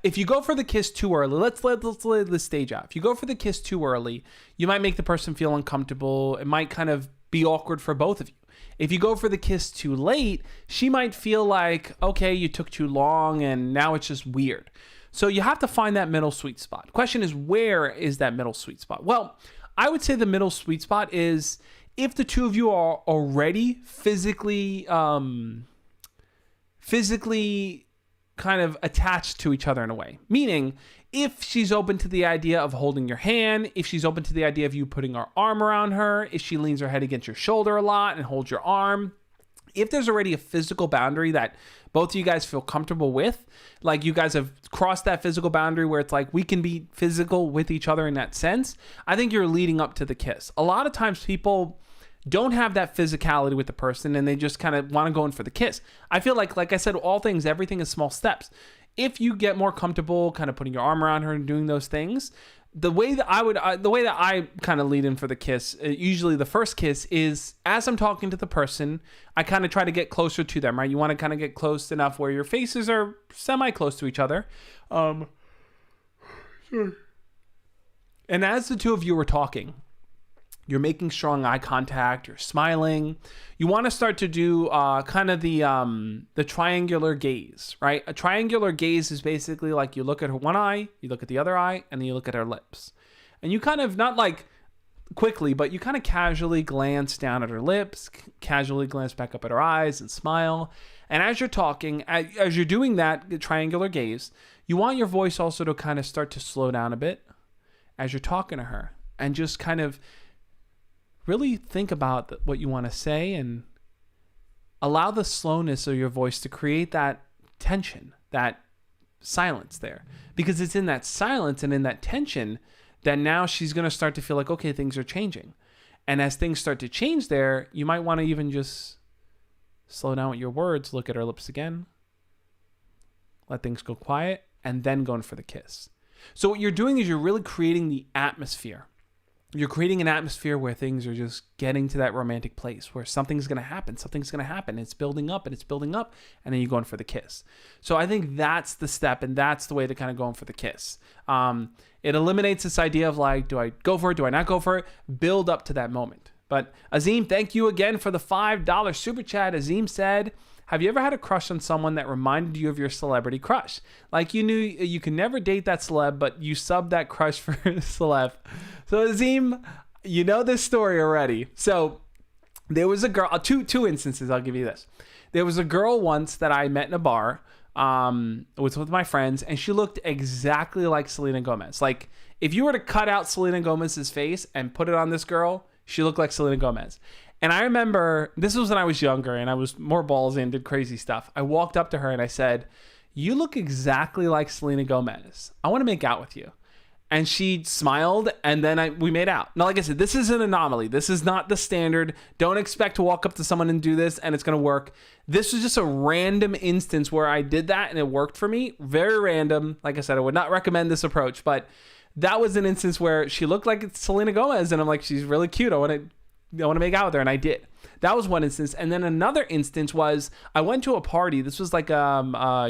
if you go for the kiss too early, let's lay the stage out. If you go for the kiss too early, you might make the person feel uncomfortable. It might kind of be awkward for both of you. If you go for the kiss too late, she might feel like, okay, you took too long and now it's just weird. So you have to find that middle sweet spot. Question is, where is that middle sweet spot? Well, I would say the middle sweet spot is if the two of you are already physically kind of attached to each other in a way. Meaning, if she's open to the idea of holding your hand, if she's open to the idea of you putting her arm around her, if she leans her head against your shoulder a lot and holds your arm, if there's already a physical boundary that both of you guys feel comfortable with, like you guys have crossed that physical boundary where it's like we can be physical with each other in that sense, I think you're leading up to the kiss. A lot of times people don't have that physicality with the person and they just kind of want to go in for the kiss. I feel like I said, everything is small steps. If you get more comfortable kind of putting your arm around her and doing those things, the way that I kind of lead in for the kiss, usually the first kiss is as I'm talking to the person, I kind of try to get closer to them, right? You want to kind of get close enough where your faces are semi close to each other. And as the two of you are talking, you're making strong eye contact, you're smiling. You want to start to do kind of the triangular gaze, right? A triangular gaze is basically like you look at her one eye, you look at the other eye, and then you look at her lips. And you kind of, not like quickly, but you kind of casually glance down at her lips, casually glance back up at her eyes and smile. And as you're talking, as you're doing that triangular gaze, you want your voice also to kind of start to slow down a bit as you're talking to her. And just kind of really think about what you want to say and allow the slowness of your voice to create that tension, that silence there. Because it's in that silence and in that tension that now she's going to start to feel like, okay, things are changing. And as things start to change there, you might want to even just slow down with your words, look at her lips again, let things go quiet, and then go in for the kiss. So what you're doing is you're really creating the atmosphere. You're creating an atmosphere where things are just getting to that romantic place where something's going to happen. It's building up, and then you're going for the kiss. So I think that's the step, and that's the way to kind of go in for the kiss. It eliminates this idea of like, do I go for it? Do I not go for it? Build up to that moment. But Azim, thank you again for the $5 super chat. Azim said, have you ever had a crush on someone that reminded you of your celebrity crush? Like you knew you can never date that celeb, but you subbed that crush for celeb. So Azim, you know this story already. So there was a girl, two instances, I'll give you this. There was a girl once that I met in a bar, was with my friends, and she looked exactly like Selena Gomez. Like if you were to cut out Selena Gomez's face and put it on this girl, she looked like Selena Gomez. And I remember, this was when I was younger and I was more ballsy and did crazy stuff. I walked up to her and I said, you look exactly like Selena Gomez. I want to make out with you. And she smiled, and then we made out. Now, like I said, this is an anomaly. This is not the standard. Don't expect to walk up to someone and do this and it's going to work. This was just a random instance where I did that and it worked for me. Very random. Like I said, I would not recommend this approach, but that was an instance where she looked like Selena Gomez and I'm like, she's really cute. I want to make out with her, and I did. That was one instance. And then another instance was I went to a party. This was like a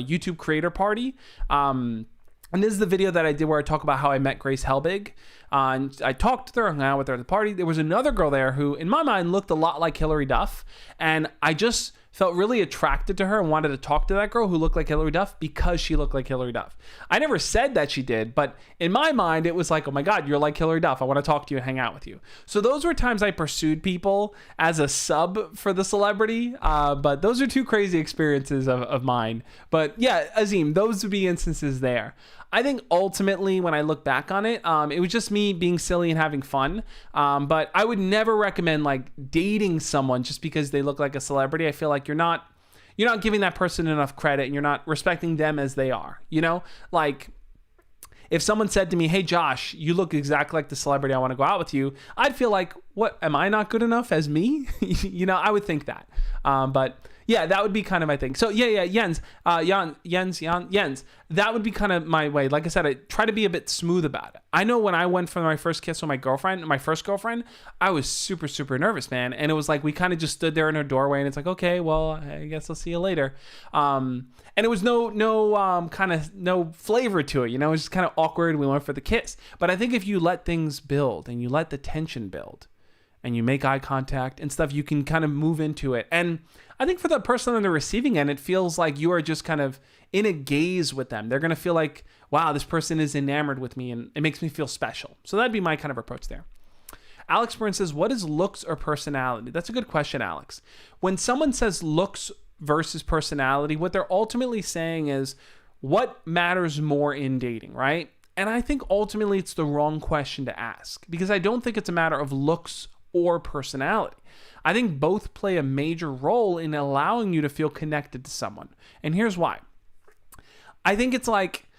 YouTube creator party. And this is the video that I did where I talk about how I met Grace Helbig. And I talked to her, hung out with her at the party. There was another girl there who, in my mind, looked a lot like Hilary Duff. And I just felt really attracted to her and wanted to talk to that girl who looked like Hilary Duff because she looked like Hilary Duff. I never said that she did, but in my mind, it was like, oh my God, you're like Hilary Duff. I want to talk to you and hang out with you. So those were times I pursued people as a sub for the celebrity. But those are two crazy experiences of mine. But yeah, Azim, those would be instances there. I think ultimately when I look back on it, it was just me being silly and having fun. But I would never recommend like dating someone just because they look like a celebrity. I feel like you're not giving that person enough credit and you're not respecting them as they are, you know? Like if someone said to me, hey, Josh, you look exactly like the celebrity I want to go out with you, I'd feel like, what, am I not good enough as me? I would think that. But yeah, that would be kind of my thing. So yeah, Jens, that would be kind of my way. Like I said, I try to be a bit smooth about it. I know when I went for my first kiss with my first girlfriend, I was super, super nervous, man. And it was like, we kind of just stood there in her doorway and it's like, okay, well, I guess I'll see you later. And it was no flavor to it, it was just kind of awkward. We went for the kiss. But I think if you let things build and you let the tension build and you make eye contact and stuff, you can kind of move into it. And I think for the person on the receiving end, it feels like you are just kind of in a gaze with them. They're going to feel like, wow, this person is enamored with me and it makes me feel special. So that'd be my kind of approach there. Alex Burns says, what is looks or personality? That's a good question, Alex. When someone says looks versus personality, what they're ultimately saying is what matters more in dating, right? And I think ultimately it's the wrong question to ask because I don't think it's a matter of looks or personality. I think both play a major role in allowing you to feel connected to someone. And here's why. I think it's like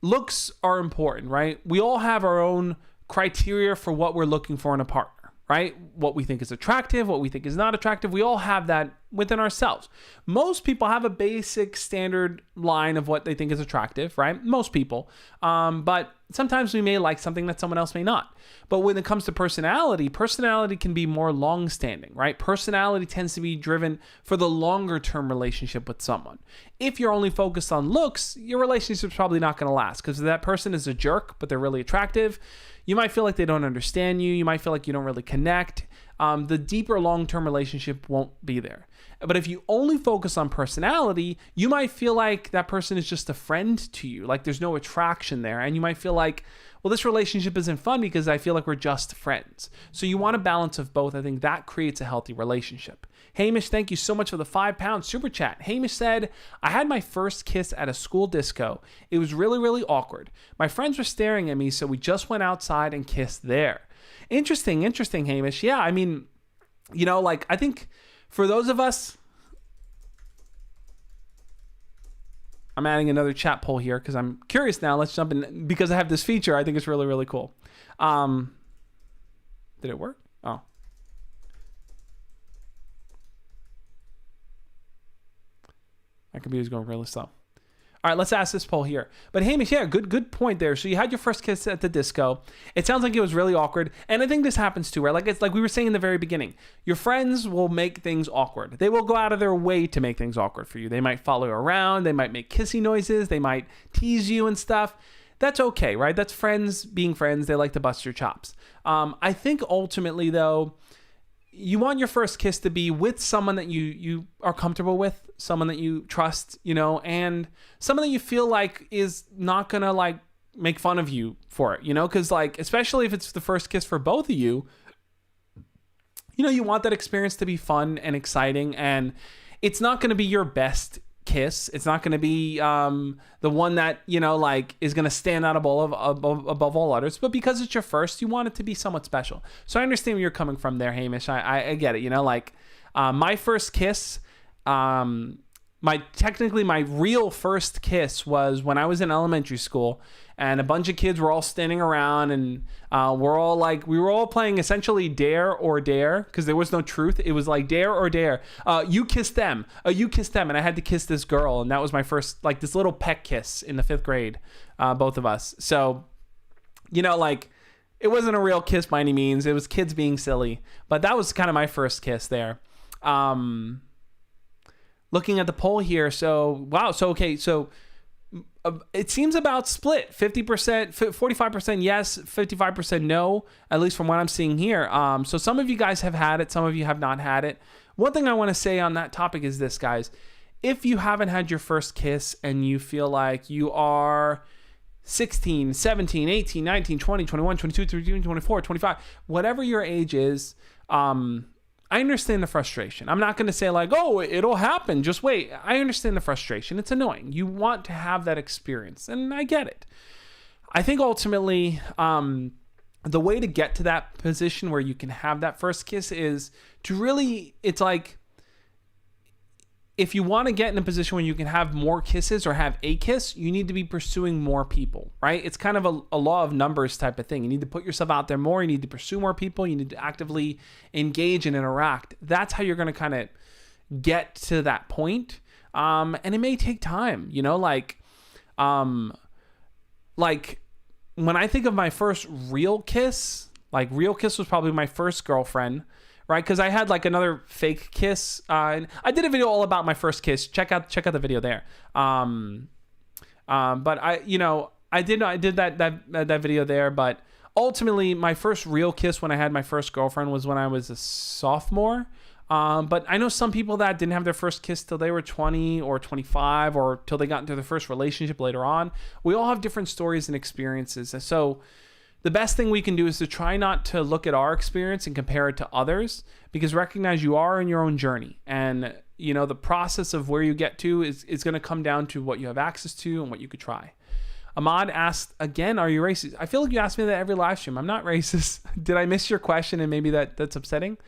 looks are important, right? We all have our own criteria for what we're looking for in a partner, right? What we think is attractive, what we think is not attractive. We all have that within ourselves. Most people have a basic standard line of what they think is attractive, right? Most people. But sometimes we may like something that someone else may not. But when it comes to personality can be more long-standing, right? Personality tends to be driven for the longer-term relationship with someone. If you're only focused on looks, your relationship's probably not going to last because if that person is a jerk, but they're really attractive, you might feel like they don't understand you. You might feel like you don't really connect. The deeper long-term relationship won't be there. But if you only focus on personality, you might feel like that person is just a friend to you. Like there's no attraction there. And you might feel like, well, this relationship isn't fun because I feel like we're just friends. So you want a balance of both. I think that creates a healthy relationship. Hamish, thank you so much for the £5 super chat. Hamish said, I had my first kiss at a school disco. It was really, really awkward. My friends were staring at me, so we just went outside and kissed there. Interesting, Hamish. Yeah, I mean, I think for those of us, I'm adding another chat poll here because I'm curious now. Let's jump in because I have this feature. I think it's really, really cool. Did it work? Oh. My computer's going really slow. All right, let's ask this poll here. But Hamish, yeah, good point there. So you had your first kiss at the disco. It sounds like it was really awkward. And I think this happens too, right? Like it's like we were saying in the very beginning. Your friends will make things awkward. They will go out of their way to make things awkward for you. They might follow you around. They might make kissy noises. They might tease you and stuff. That's okay, right? That's friends being friends. They like to bust your chops. I think ultimately, though, you want your first kiss to be with someone that you are comfortable with, someone that you trust, and someone that you feel like is not going to like make fun of you for it, because like, especially if it's the first kiss for both of you, you want that experience to be fun and exciting, and it's not going to be your best kiss. It's not going to be the one that is going to stand out above all others, but because it's your first, you want it to be somewhat special. So I understand where you're coming from there, Hamish. I get it. My first kiss, my real first kiss was when I was in elementary school, and a bunch of kids were all standing around, and we were all playing essentially dare or dare, because there was no truth. It was like dare or dare. You kiss them. You kiss them. And I had to kiss this girl, and that was my first, like, this little peck kiss in the 5th grade, both of us. So, it wasn't a real kiss by any means. It was kids being silly. But that was kind of my first kiss there. Looking at the poll here, so, wow. So, okay, so it seems about split 50%, 45% yes, 55% no, at least from what I'm seeing here. So some of you guys have had it, some of you have not had it. One thing I want to say on that topic is this, guys. If you haven't had your first kiss and you feel like you are 16, 17, 18, 19, 20, 21, 22, 23, 24, 25, whatever your age is, I understand the frustration. I'm not going to say like, oh, it'll happen. Just wait. I understand the frustration. It's annoying. You want to have that experience, and I get it. I think ultimately, the way to get to that position where you can have that first kiss is to really, it's like, if you want to get in a position where you can have more kisses or have a kiss, you need to be pursuing more people, right? It's kind of a law of numbers type of thing. You need to put yourself out there more. You need to pursue more people. You need to actively engage and interact. That's how you're going to kind of get to that point. And it may take time, like when I think of my first real kiss was probably my first girlfriend, right? Because I had like another fake kiss. And I did a video all about my first kiss. Check out the video there. But I did that video there. But ultimately, my first real kiss when I had my first girlfriend was when I was a sophomore. But I know some people that didn't have their first kiss till they were 20 or 25 or till they got into their first relationship later on. We all have different stories and experiences. And so the best thing we can do is to try not to look at our experience and compare it to others, because recognize you are in your own journey. And, the process of where you get to is going to come down to what you have access to and what you could try. Ahmad asked, again, are you racist? I feel like you ask me that every live stream. I'm not racist. Did I miss your question and maybe that's upsetting?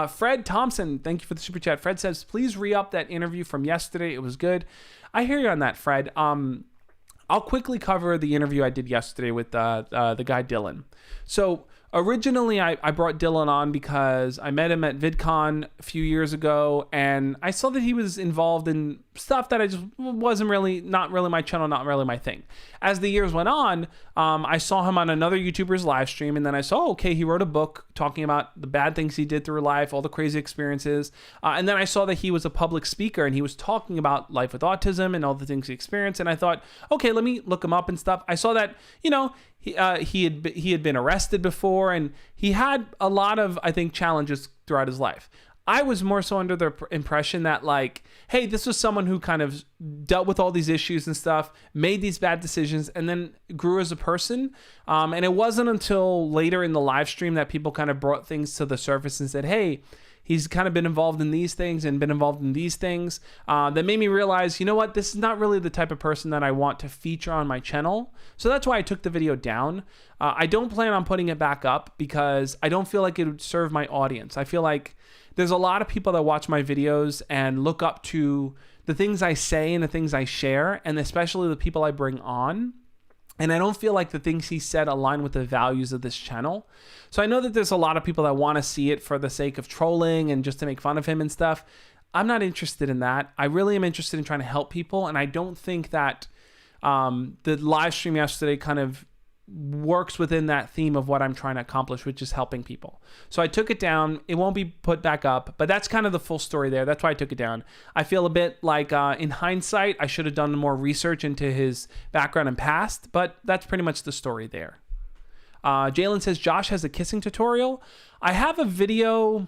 Fred Thompson, thank you for the super chat. Fred says, please re-up that interview from yesterday. It was good. I hear you on that, Fred. I'll quickly cover the interview I did yesterday with the guy Dylan. So originally I brought Dylan on because I met him at VidCon a few years ago, and I saw that he was involved in stuff that I just not really my channel, not really my thing. As the years went on, I saw him on another YouTuber's live stream, and then I saw, okay, he wrote a book talking about the bad things he did through life, all the crazy experiences. And then I saw that he was a public speaker, and he was talking about life with autism and all the things he experienced. And I thought, okay, let me look him up and stuff. I saw that, he had been arrested before, and he had a lot of, I think, challenges throughout his life. I was more so under the impression that, like, hey, this was someone who kind of dealt with all these issues and stuff, made these bad decisions, and then grew as a person. And it wasn't until later in the live stream that people kind of brought things to the surface and said, hey, he's kind of been involved in these things and been involved in these things, that made me realize, you know what, this is not really the type of person that I want to feature on my channel. So that's why I took the video down. I don't plan on putting it back up because I don't feel like it would serve my audience. I feel like there's a lot of people that watch my videos and look up to the things I say and the things I share, and especially the people I bring on. And I don't feel like the things he said align with the values of this channel. So I know that there's a lot of people that want to see it for the sake of trolling and just to make fun of him and stuff. I'm not interested in that. I really am interested in trying to help people. And I don't think that the live stream yesterday kind of works within that theme of what I'm trying to accomplish, which is helping people. So I took it down. It won't be put back up, but that's kind of the full story there. That's why I took it down. I feel a bit like in hindsight, I should have done more research into his background and past, but that's pretty much the story there. Jalen says, Josh has a kissing tutorial. I have a few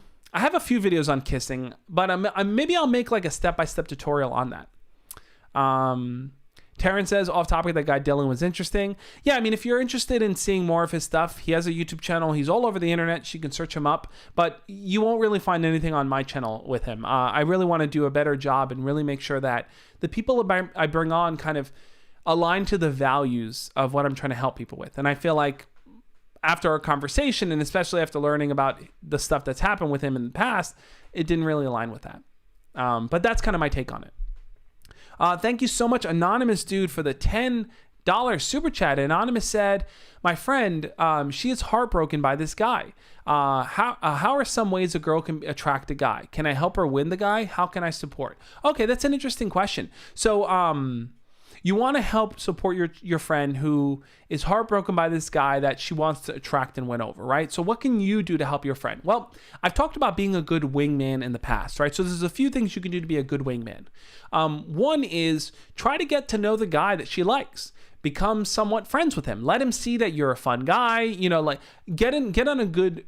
videos on kissing, but maybe I'll make like a step-by-step tutorial on that. Taryn says, off topic, that guy Dylan was interesting. Yeah, I mean, if you're interested in seeing more of his stuff, he has a YouTube channel. He's all over the internet. You can search him up, but you won't really find anything on my channel with him. I really want to do a better job and really make sure that the people I bring on kind of align to the values of what I'm trying to help people with. And I feel like after our conversation, and especially after learning about the stuff that's happened with him in the past, it didn't really align with that. But that's kind of my take on it. Thank you so much, Anonymous Dude, for the $10 super chat. Anonymous said, my friend, she is heartbroken by this guy. How are some ways a girl can attract a guy? Can I help her win the guy? How can I support? Okay, that's an interesting question. So you want to help support your friend who is heartbroken by this guy that she wants to attract and win over, right? So what can you do to help your friend? Well, I've talked about being a good wingman in the past, right? So there's a few things you can do to be a good wingman. One is try to get to know the guy that she likes. Become somewhat friends with him. Let him see that you're a fun guy. Like get on a good,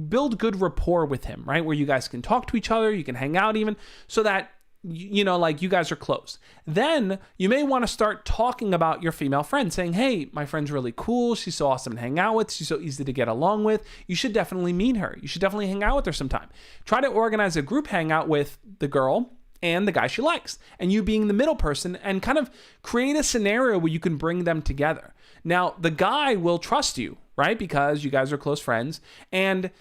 build good rapport with him, right? Where you guys can talk to each other, you can hang out even, so that like you guys are close. Then you may want to start talking about your female friend, saying, hey, my friend's really cool. She's so awesome to hang out with. She's so easy to get along with. You should definitely meet her. You should definitely hang out with her sometime. Try to organize a group hangout with the girl and the guy she likes, and you being the middle person, and kind of create a scenario where you can bring them together. Now, the guy will trust you, right? Because you guys are close friends, and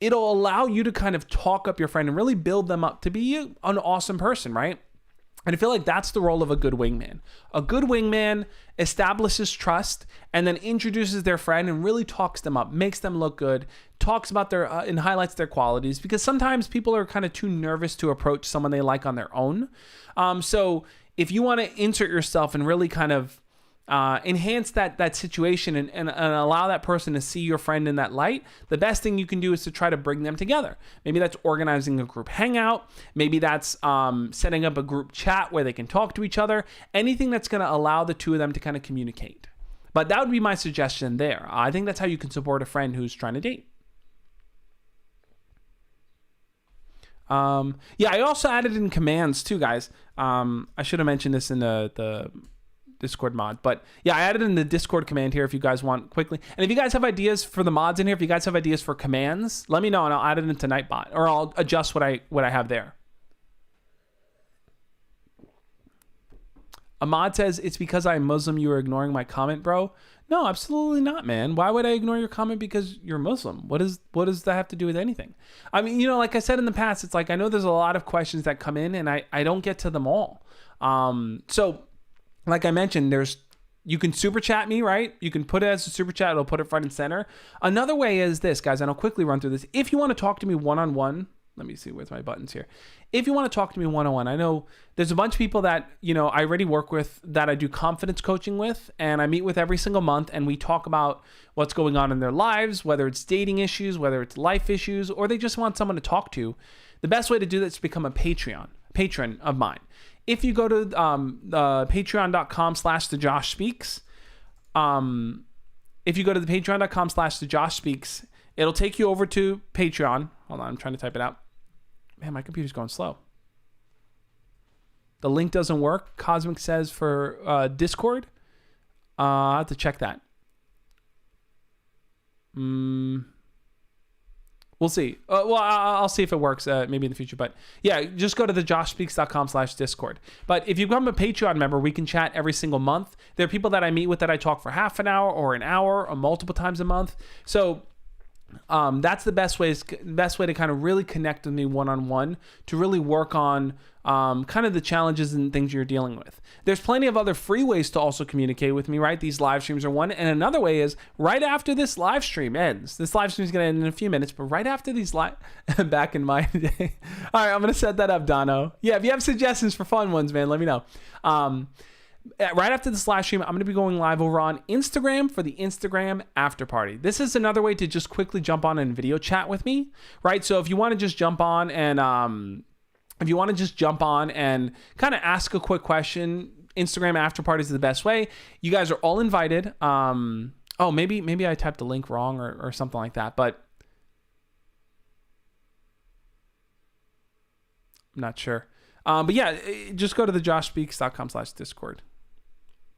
it'll allow you to kind of talk up your friend and really build them up to be an awesome person, right? And I feel like that's the role of a good wingman. A good wingman establishes trust and then introduces their friend and really talks them up, makes them look good, talks about their and highlights their qualities, because sometimes people are kind of too nervous to approach someone they like on their own. So if you want to insert yourself and really kind of enhance that situation and allow that person to see your friend in that light, the best thing you can do is to try to bring them together. Maybe that's organizing a group hangout. Maybe that's setting up a group chat where they can talk to each other. Anything that's going to allow the two of them to kind of communicate. But that would be my suggestion there. I think that's how you can support a friend who's trying to date. Yeah, I also added in commands too, guys. I should have mentioned this in the Discord mod, but yeah, I added in the Discord command here if you guys want quickly. And if you guys have ideas for the mods in here, if you guys have ideas for commands, let me know and I'll add it into Nightbot, or I'll adjust what I have there. A mod says, it's because I'm Muslim you are ignoring my comment, bro. No, absolutely not, man. Why would I ignore your comment because you're Muslim? What does that have to do with anything? I mean, you know, like I said in the past, it's like I know there's a lot of questions that come in and I don't get to them all. So like I mentioned, you can super chat me, right? You can put it as a super chat. It'll put it front and center. Another way is this, guys, and I'll quickly run through this. If you want to talk to me one-on-one, let me see where's my buttons here. If you want to talk to me one-on-one, I know there's a bunch of people that, you know, I already work with that I do confidence coaching with, and I meet with every single month, and we talk about what's going on in their lives, whether it's dating issues, whether it's life issues, or they just want someone to talk to. The best way to do that is to become a patron of mine. If you go to patreon.com/thejoshspeaks, if you go to the patreon.com/thejoshspeaks, it'll take you over to Patreon. Hold on, I'm trying to type it out. Man, my computer's going slow. The link doesn't work. Cosmic says for Discord. I have to check that. We'll see. Well, I'll see if it works maybe in the future. But yeah, just go to thejoshspeaks.com/Discord. But if you become a Patreon member, we can chat every single month. There are people that I meet with that I talk for half an hour or an hour or multiple times a month. So that's the best way to kind of really connect with me one-on-one, to really work on kind of the challenges and things you're dealing with. There's plenty of other free ways to also communicate with me, right? These live streams are one. And another way is right after this live stream ends. This live stream is going to end in a few minutes, but right after these back in my day. All right, I'm going to set that up, Dono. Yeah, if you have suggestions for fun ones, man, let me know. Right after this live stream, I'm going to be going live over on Instagram for the Instagram after party. This is another way to just quickly jump on and video chat with me, right? So if you want to just jump on and kind of ask a quick question, Instagram after party is the best way. You guys are all invited. Oh, maybe I typed the link wrong or something like that, but I'm not sure. But yeah, just go to thejoshspeaks.com/Discord.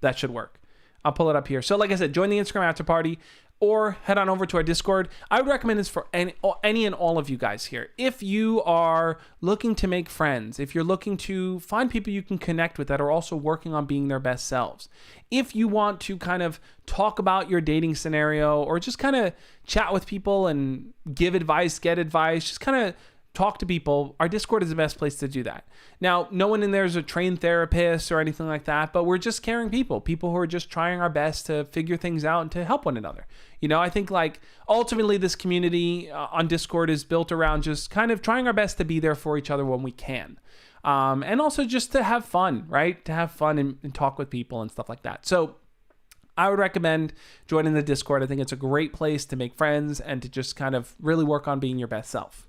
That should work. I'll pull it up here. So like I said, join the Instagram after party or head on over to our Discord. I would recommend this for any and all of you guys here. If you are looking to make friends, if you're looking to find people you can connect with that are also working on being their best selves, if you want to kind of talk about your dating scenario or just kind of chat with people and give advice, get advice, just kind of talk to people, our Discord is the best place to do that. Now, no one in there is a trained therapist or anything like that, but we're just caring people who are just trying our best to figure things out and to help one another. You know, I think like ultimately this community on Discord is built around just kind of trying our best to be there for each other when we can. And also just to have fun, right? To have fun and talk with people and stuff like that. So I would recommend joining the Discord. I think it's a great place to make friends and to just kind of really work on being your best self.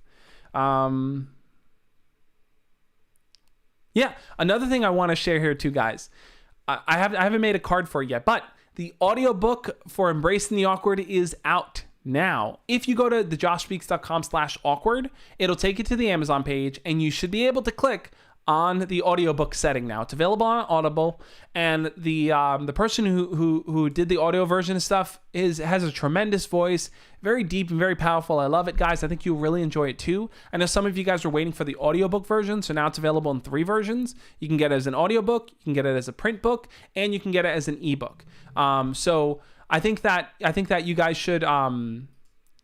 Yeah, another thing I want to share here too, guys. I haven't made a card for it yet, but the audiobook for Embracing the Awkward is out now. If you go to thejoshspeaks.com/awkward, it'll take you to the Amazon page and you should be able to click on the audiobook setting now. It's available on Audible, and the person who did the audio version of stuff has a tremendous voice, very deep and very powerful. I love it, guys. I think you'll really enjoy it too. I know some of you guys are waiting for the audiobook version, so now it's available in 3 versions. You can get it as an audiobook, you can get it as a print book, and you can get it as an ebook. So I think that you guys should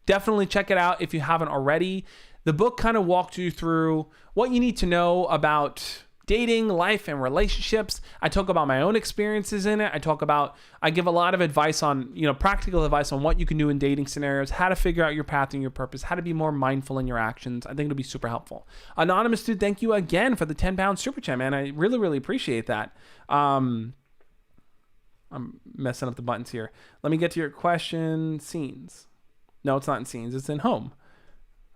definitely check it out if you haven't already. The book kind of walked you through what you need to know about dating, life, and relationships. I talk about my own experiences in it. I give a lot of advice on, practical advice on what you can do in dating scenarios, how to figure out your path and your purpose, how to be more mindful in your actions. I think it'll be super helpful. Anonymous dude, thank you again for the 10-pound super chat, man. I really, really appreciate that. I'm messing up the buttons here. Let me get to your question. Scenes. No, it's not in scenes. It's in home.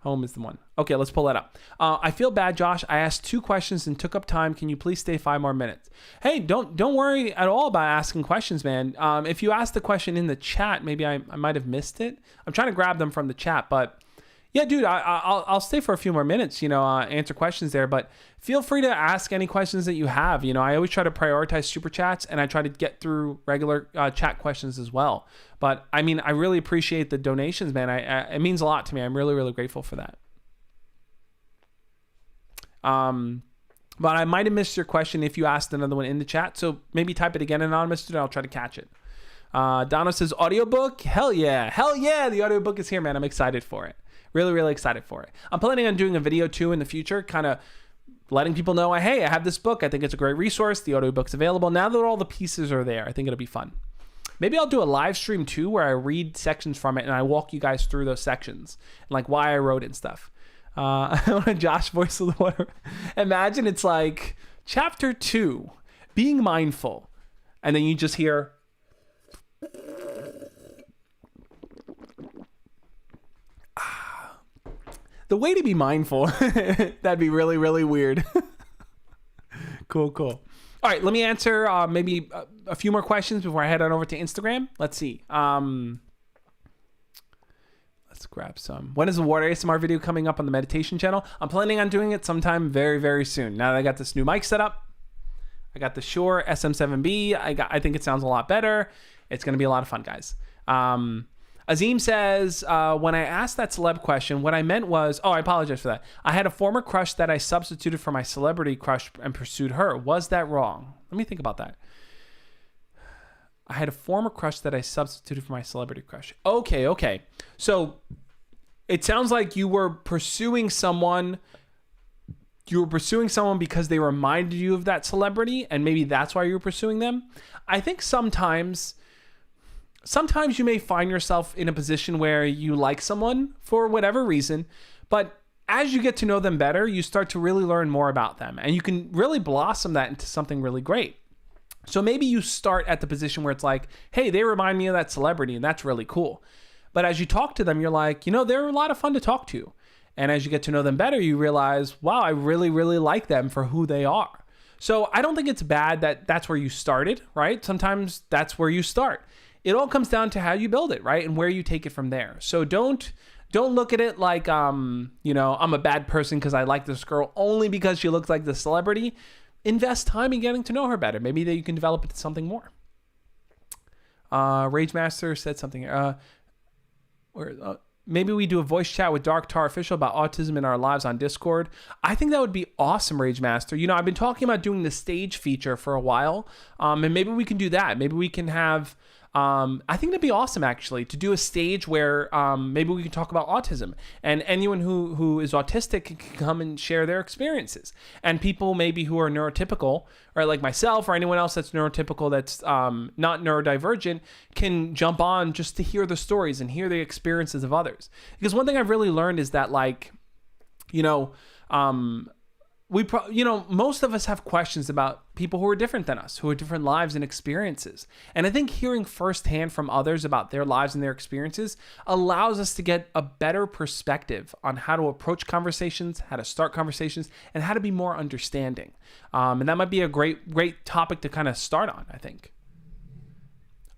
Home is the one. Okay, let's pull that up. I feel bad, Josh. I asked 2 questions and took up time. Can you please stay 5 more minutes? Hey, don't worry at all about asking questions, man. If you ask the question in the chat, maybe I might have missed it. I'm trying to grab them from the chat, but yeah, dude, I'll stay for a few more minutes, answer questions there, but feel free to ask any questions that you have. I always try to prioritize super chats, and I try to get through regular chat questions as well. But I really appreciate the donations, man. It means a lot to me. I'm really, really grateful for that. But I might have missed your question if you asked another one in the chat. So maybe type it again, Anonymous student. I'll try to catch it. Donna says, audiobook? Hell yeah. Hell yeah. The audiobook is here, man. I'm excited for it. Really, really excited for it. I'm planning on doing a video too in the future, kind of letting people know, hey, I have this book. I think it's a great resource. The audiobook's available. Now that all the pieces are there, I think it'll be fun. Maybe I'll do a live stream too, where I read sections from it and I walk you guys through those sections and like why I wrote it and stuff. I want a Josh voice of the water. Imagine it's like chapter 2, being mindful. And then you just hear, the way to be mindful. That'd be really, really weird. Cool. All right, let me answer maybe a few more questions before I head on over to Instagram. Let's see. Let's grab some. When is the water ASMR video coming up on the meditation channel? I'm planning on doing it sometime very, very soon. Now that I got this new mic set up, I got the Shure SM7B. I think it sounds a lot better. It's going to be a lot of fun, guys. Azim says, when I asked that celeb question, what I meant was, I apologize for that. I had a former crush that I substituted for my celebrity crush and pursued her. Was that wrong? Let me think about that. I had a former crush that I substituted for my celebrity crush. Okay. So it sounds like you were pursuing someone. You were pursuing someone because they reminded you of that celebrity, and maybe that's why you were pursuing them. I think sometimes you may find yourself in a position where you like someone for whatever reason, but as you get to know them better, you start to really learn more about them, and you can really blossom that into something really great. So maybe you start at the position where it's like, hey, they remind me of that celebrity, and that's really cool. But as you talk to them, you're like, they're a lot of fun to talk to. And as you get to know them better, you realize, wow, I really, really like them for who they are. So I don't think it's bad that that's where you started, right? Sometimes that's where you start. It all comes down to how you build it, right? And where you take it from there. So don't look at it like, I'm a bad person because I like this girl only because she looks like the celebrity. Invest time in getting to know her better. Maybe that you can develop it to something more. Rage Master said something. Maybe we do a voice chat with Dark Tar Official about autism in our lives on Discord. I think that would be awesome, Rage Master. I've been talking about doing the stage feature for a while, and maybe we can do that. Maybe we can have. I think that'd be awesome, actually, to do a stage where maybe we can talk about autism, and anyone who is autistic can come and share their experiences. And people maybe who are neurotypical, or like myself, or anyone else that's neurotypical that's not neurodivergent, can jump on just to hear the stories and hear the experiences of others. Because one thing I've really learned is that, most of us have questions about people who are different than us, who have different lives and experiences. And I think hearing firsthand from others about their lives and their experiences allows us to get a better perspective on how to approach conversations, how to start conversations, and how to be more understanding. And that might be a great topic to kind of start on, I think.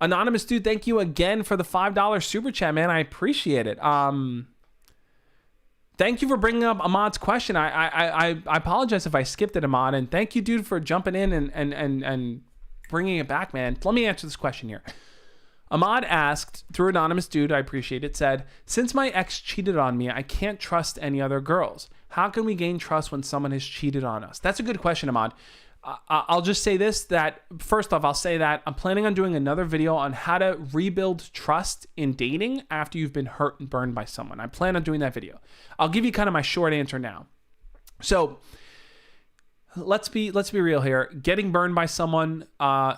Anonymous dude, thank you again for the $5 super chat, man. I appreciate it. Thank you for bringing up Ahmad's question. I apologize if I skipped it, Ahmad, and thank you, dude, for jumping in and bringing it back, man. Let me answer this question here. Ahmad asked, through Anonymous Dude, I appreciate it, said, since my ex cheated on me, I can't trust any other girls. How can we gain trust when someone has cheated on us? That's a good question, Ahmad. I'll just say this, that first off, I'll say that I'm planning on doing another video on how to rebuild trust in dating after you've been hurt and burned by someone. I plan on doing that video. I'll give you kind of my short answer now. So let's be real here. Getting burned by someone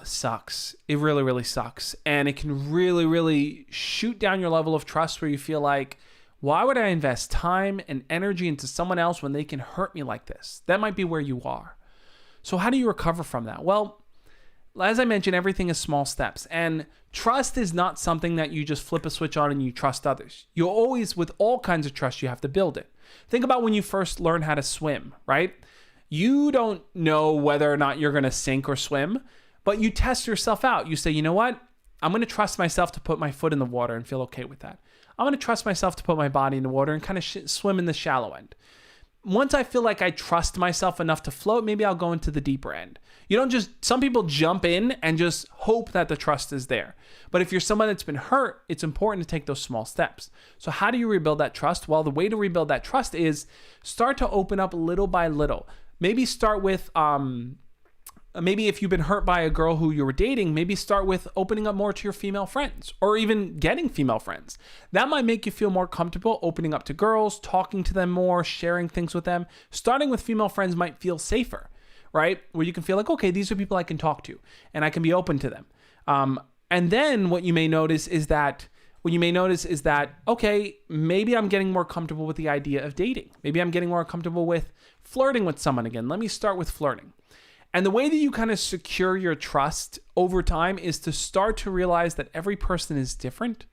sucks. It really, really sucks. And it can really, really shoot down your level of trust where you feel like, why would I invest time and energy into someone else when they can hurt me like this? That might be where you are. So how do you recover from that? Well, as I mentioned, everything is small steps. And trust is not something that you just flip a switch on and you trust others. You always, with all kinds of trust, you have to build it. Think about when you first learn how to swim, right? You don't know whether or not you're going to sink or swim, but you test yourself out. You say, you know what? I'm going to trust myself to put my foot in the water and feel okay with that. I'm going to trust myself to put my body in the water and kind of swim in the shallow end. Once I feel like I trust myself enough to float, maybe I'll go into the deeper end. You don't just, some people jump in and just hope that the trust is there. But if you're someone that's been hurt, it's important to take those small steps. So how do you rebuild that trust? Well, the way to rebuild that trust is start to open up little by little. Maybe start with, maybe if you've been hurt by a girl who you were dating, maybe start with opening up more to your female friends or even getting female friends. That might make you feel more comfortable opening up to girls, talking to them more, sharing things with them. Starting with female friends might feel safer, right? Where you can feel like, okay, these are people I can talk to and I can be open to them. And then what you may notice is that okay, maybe I'm getting more comfortable with the idea of dating. Maybe I'm getting more comfortable with flirting with someone again. Let me start with flirting. And the way that you kind of secure your trust over time is to start to realize that every person is different.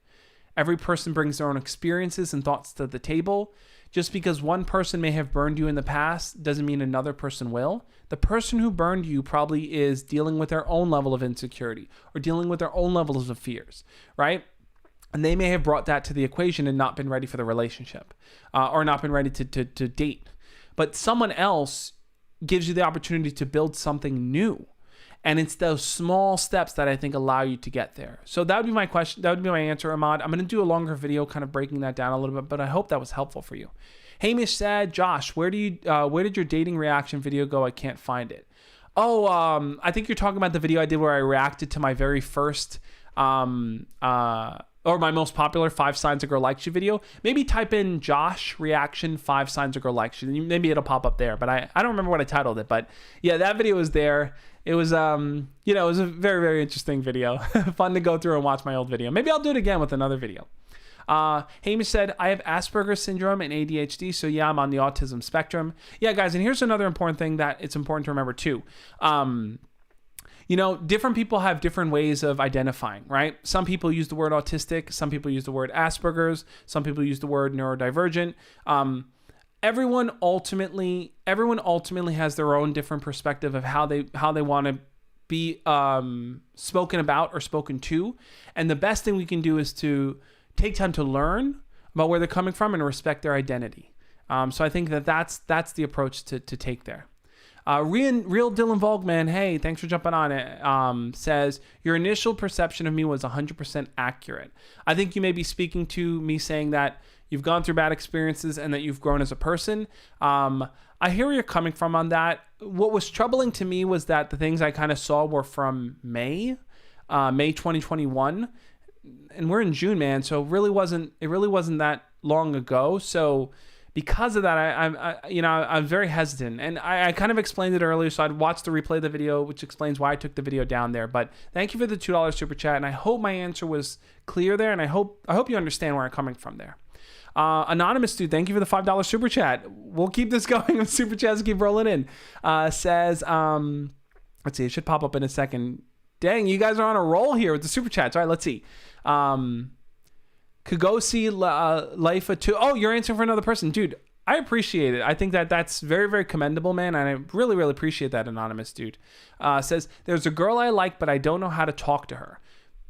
Every person brings their own experiences and thoughts to the table. Just because one person may have burned you in the past doesn't mean another person will. The person who burned you probably is dealing with their own level of insecurity or dealing with their own levels of fears, right? And they may have brought that to the equation and not been ready for the relationship or not been ready to date. But someone else gives you the opportunity to build something new. And it's those small steps that I think allow you to get there. So that would be my question. That would be my answer, Ahmad. I'm going to do a longer video kind of breaking that down a little bit, but I hope that was helpful for you. Hamish said, Josh, where did your dating reaction video go? I can't find it. Oh, I think you're talking about the video I did where I reacted to my very first, or my most popular 5 signs a girl likes you video. Maybe type in Josh reaction 5 signs a girl likes you. Maybe it'll pop up there, but I don't remember what I titled it, but yeah, that video was there. It was, it was a very, very interesting video. Fun to go through and watch my old video. Maybe I'll do it again with another video. Hamish said, I have Asperger's syndrome and ADHD, so yeah, I'm on the autism spectrum. Yeah, guys, and here's another important thing that it's important to remember too. Different people have different ways of identifying, right? Some people use the word autistic. Some people use the word Asperger's. Some people use the word neurodivergent. Everyone ultimately has their own different perspective of how they want to be spoken about or spoken to. And the best thing we can do is to take time to learn about where they're coming from and respect their identity. So I think that's the approach to take there. Real Dylan Volkman, hey, thanks for jumping on it, says, your initial perception of me was 100% accurate. I think you may be speaking to me saying that you've gone through bad experiences and that you've grown as a person. I hear where you're coming from on that. What was troubling to me was that the things I kind of saw were from May 2021, and we're in June, man. So it really wasn't that long ago. So because of that, I'm very hesitant, and I kind of explained it earlier, so I'd watch the replay of the video, which explains why I took the video down there. But thank you for the $2 super chat, and I hope my answer was clear there, and I hope you understand where I'm coming from there. Anonymous dude, thank you for the $5 super chat. We'll keep this going with super chats, keep rolling in. Says, let's see, it should pop up in a second. Dang, you guys are on a roll here with the super chats. All right, let's see. Kagosi Life of 2. Oh, you're answering for another person. Dude, I appreciate it. I think that's very, very commendable, man. And I really, really appreciate that, anonymous dude. Says, there's a girl I like, but I don't know how to talk to her.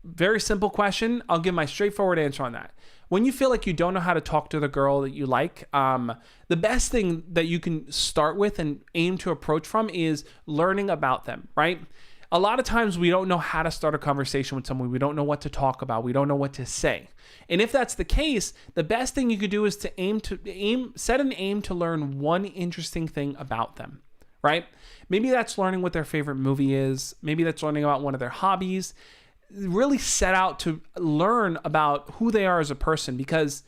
Very simple question. I'll give my straightforward answer on that. When you feel like you don't know how to talk to the girl that you like, the best thing that you can start with and aim to approach from is learning about them, right? A lot of times we don't know how to start a conversation with someone. We don't know what to talk about. We don't know what to say. And if that's the case, the best thing you could do is to set an aim to learn one interesting thing about them, right? Maybe that's learning what their favorite movie is. Maybe that's learning about one of their hobbies. Really set out to learn about who they are as a person, because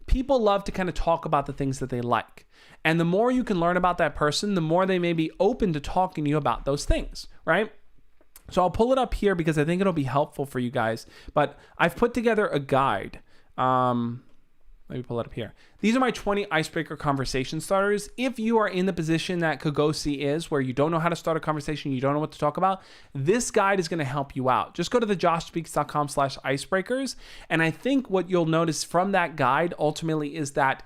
people love to kind of talk about the things that they like. And the more you can learn about that person, the more they may be open to talking to you about those things, right? So I'll pull it up here because I think it'll be helpful for you guys. But I've put together a guide. Let me pull it up here. These are my 20 icebreaker conversation starters. If you are in the position that Kagosi is, where you don't know how to start a conversation, you don't know what to talk about, this guide is going to help you out. Just go to thejoshspeaks.com/icebreakers. And I think what you'll notice from that guide ultimately is that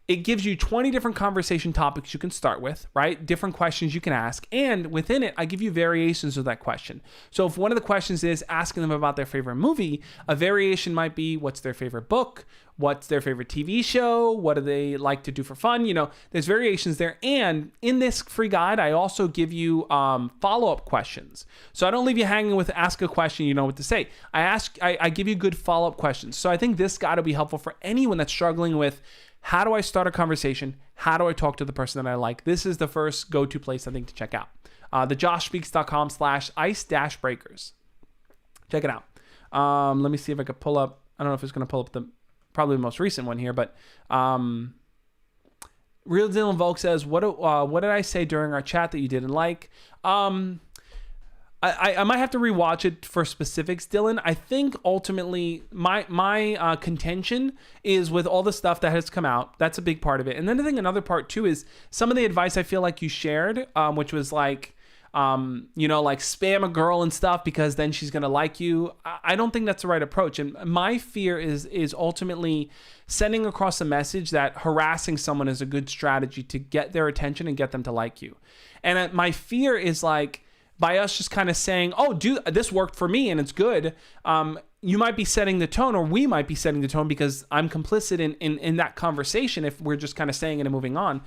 it gives you 20 different conversation topics you can start with, right? Different questions you can ask. And within it, I give you variations of that question. So if one of the questions is asking them about their favorite movie, a variation might be, what's their favorite book? What's their favorite TV show? What do they like to do for fun? You know, there's variations there. And in this free guide, I also give you follow-up questions. So I don't leave you hanging with ask a question, you know what to say. I give you good follow-up questions. So I think this guide will be helpful for anyone that's struggling with, how do I start a conversation? How do I talk to the person that I like? This is the first go-to place I think to check out. thejoshspeaks.com/ice-breakers. Check it out. Let me see if I could pull up. I don't know if it's going to pull up probably the most recent one here, but Real Dylan Volk says, what did I say during our chat that you didn't like? I might have to rewatch it for specifics, Dylan. I think ultimately my contention is with all the stuff that has come out. That's a big part of it. And then I think another part too is some of the advice I feel like you shared, which was like, like spam a girl and stuff because then she's going to like you. I don't think that's the right approach. And my fear is ultimately sending across a message that harassing someone is a good strategy to get their attention and get them to like you. And my fear is like, by us just kind of saying, oh, dude, this worked for me and it's good, you might be setting the tone, or we might be setting the tone because I'm complicit in that conversation if we're just kind of saying it and moving on.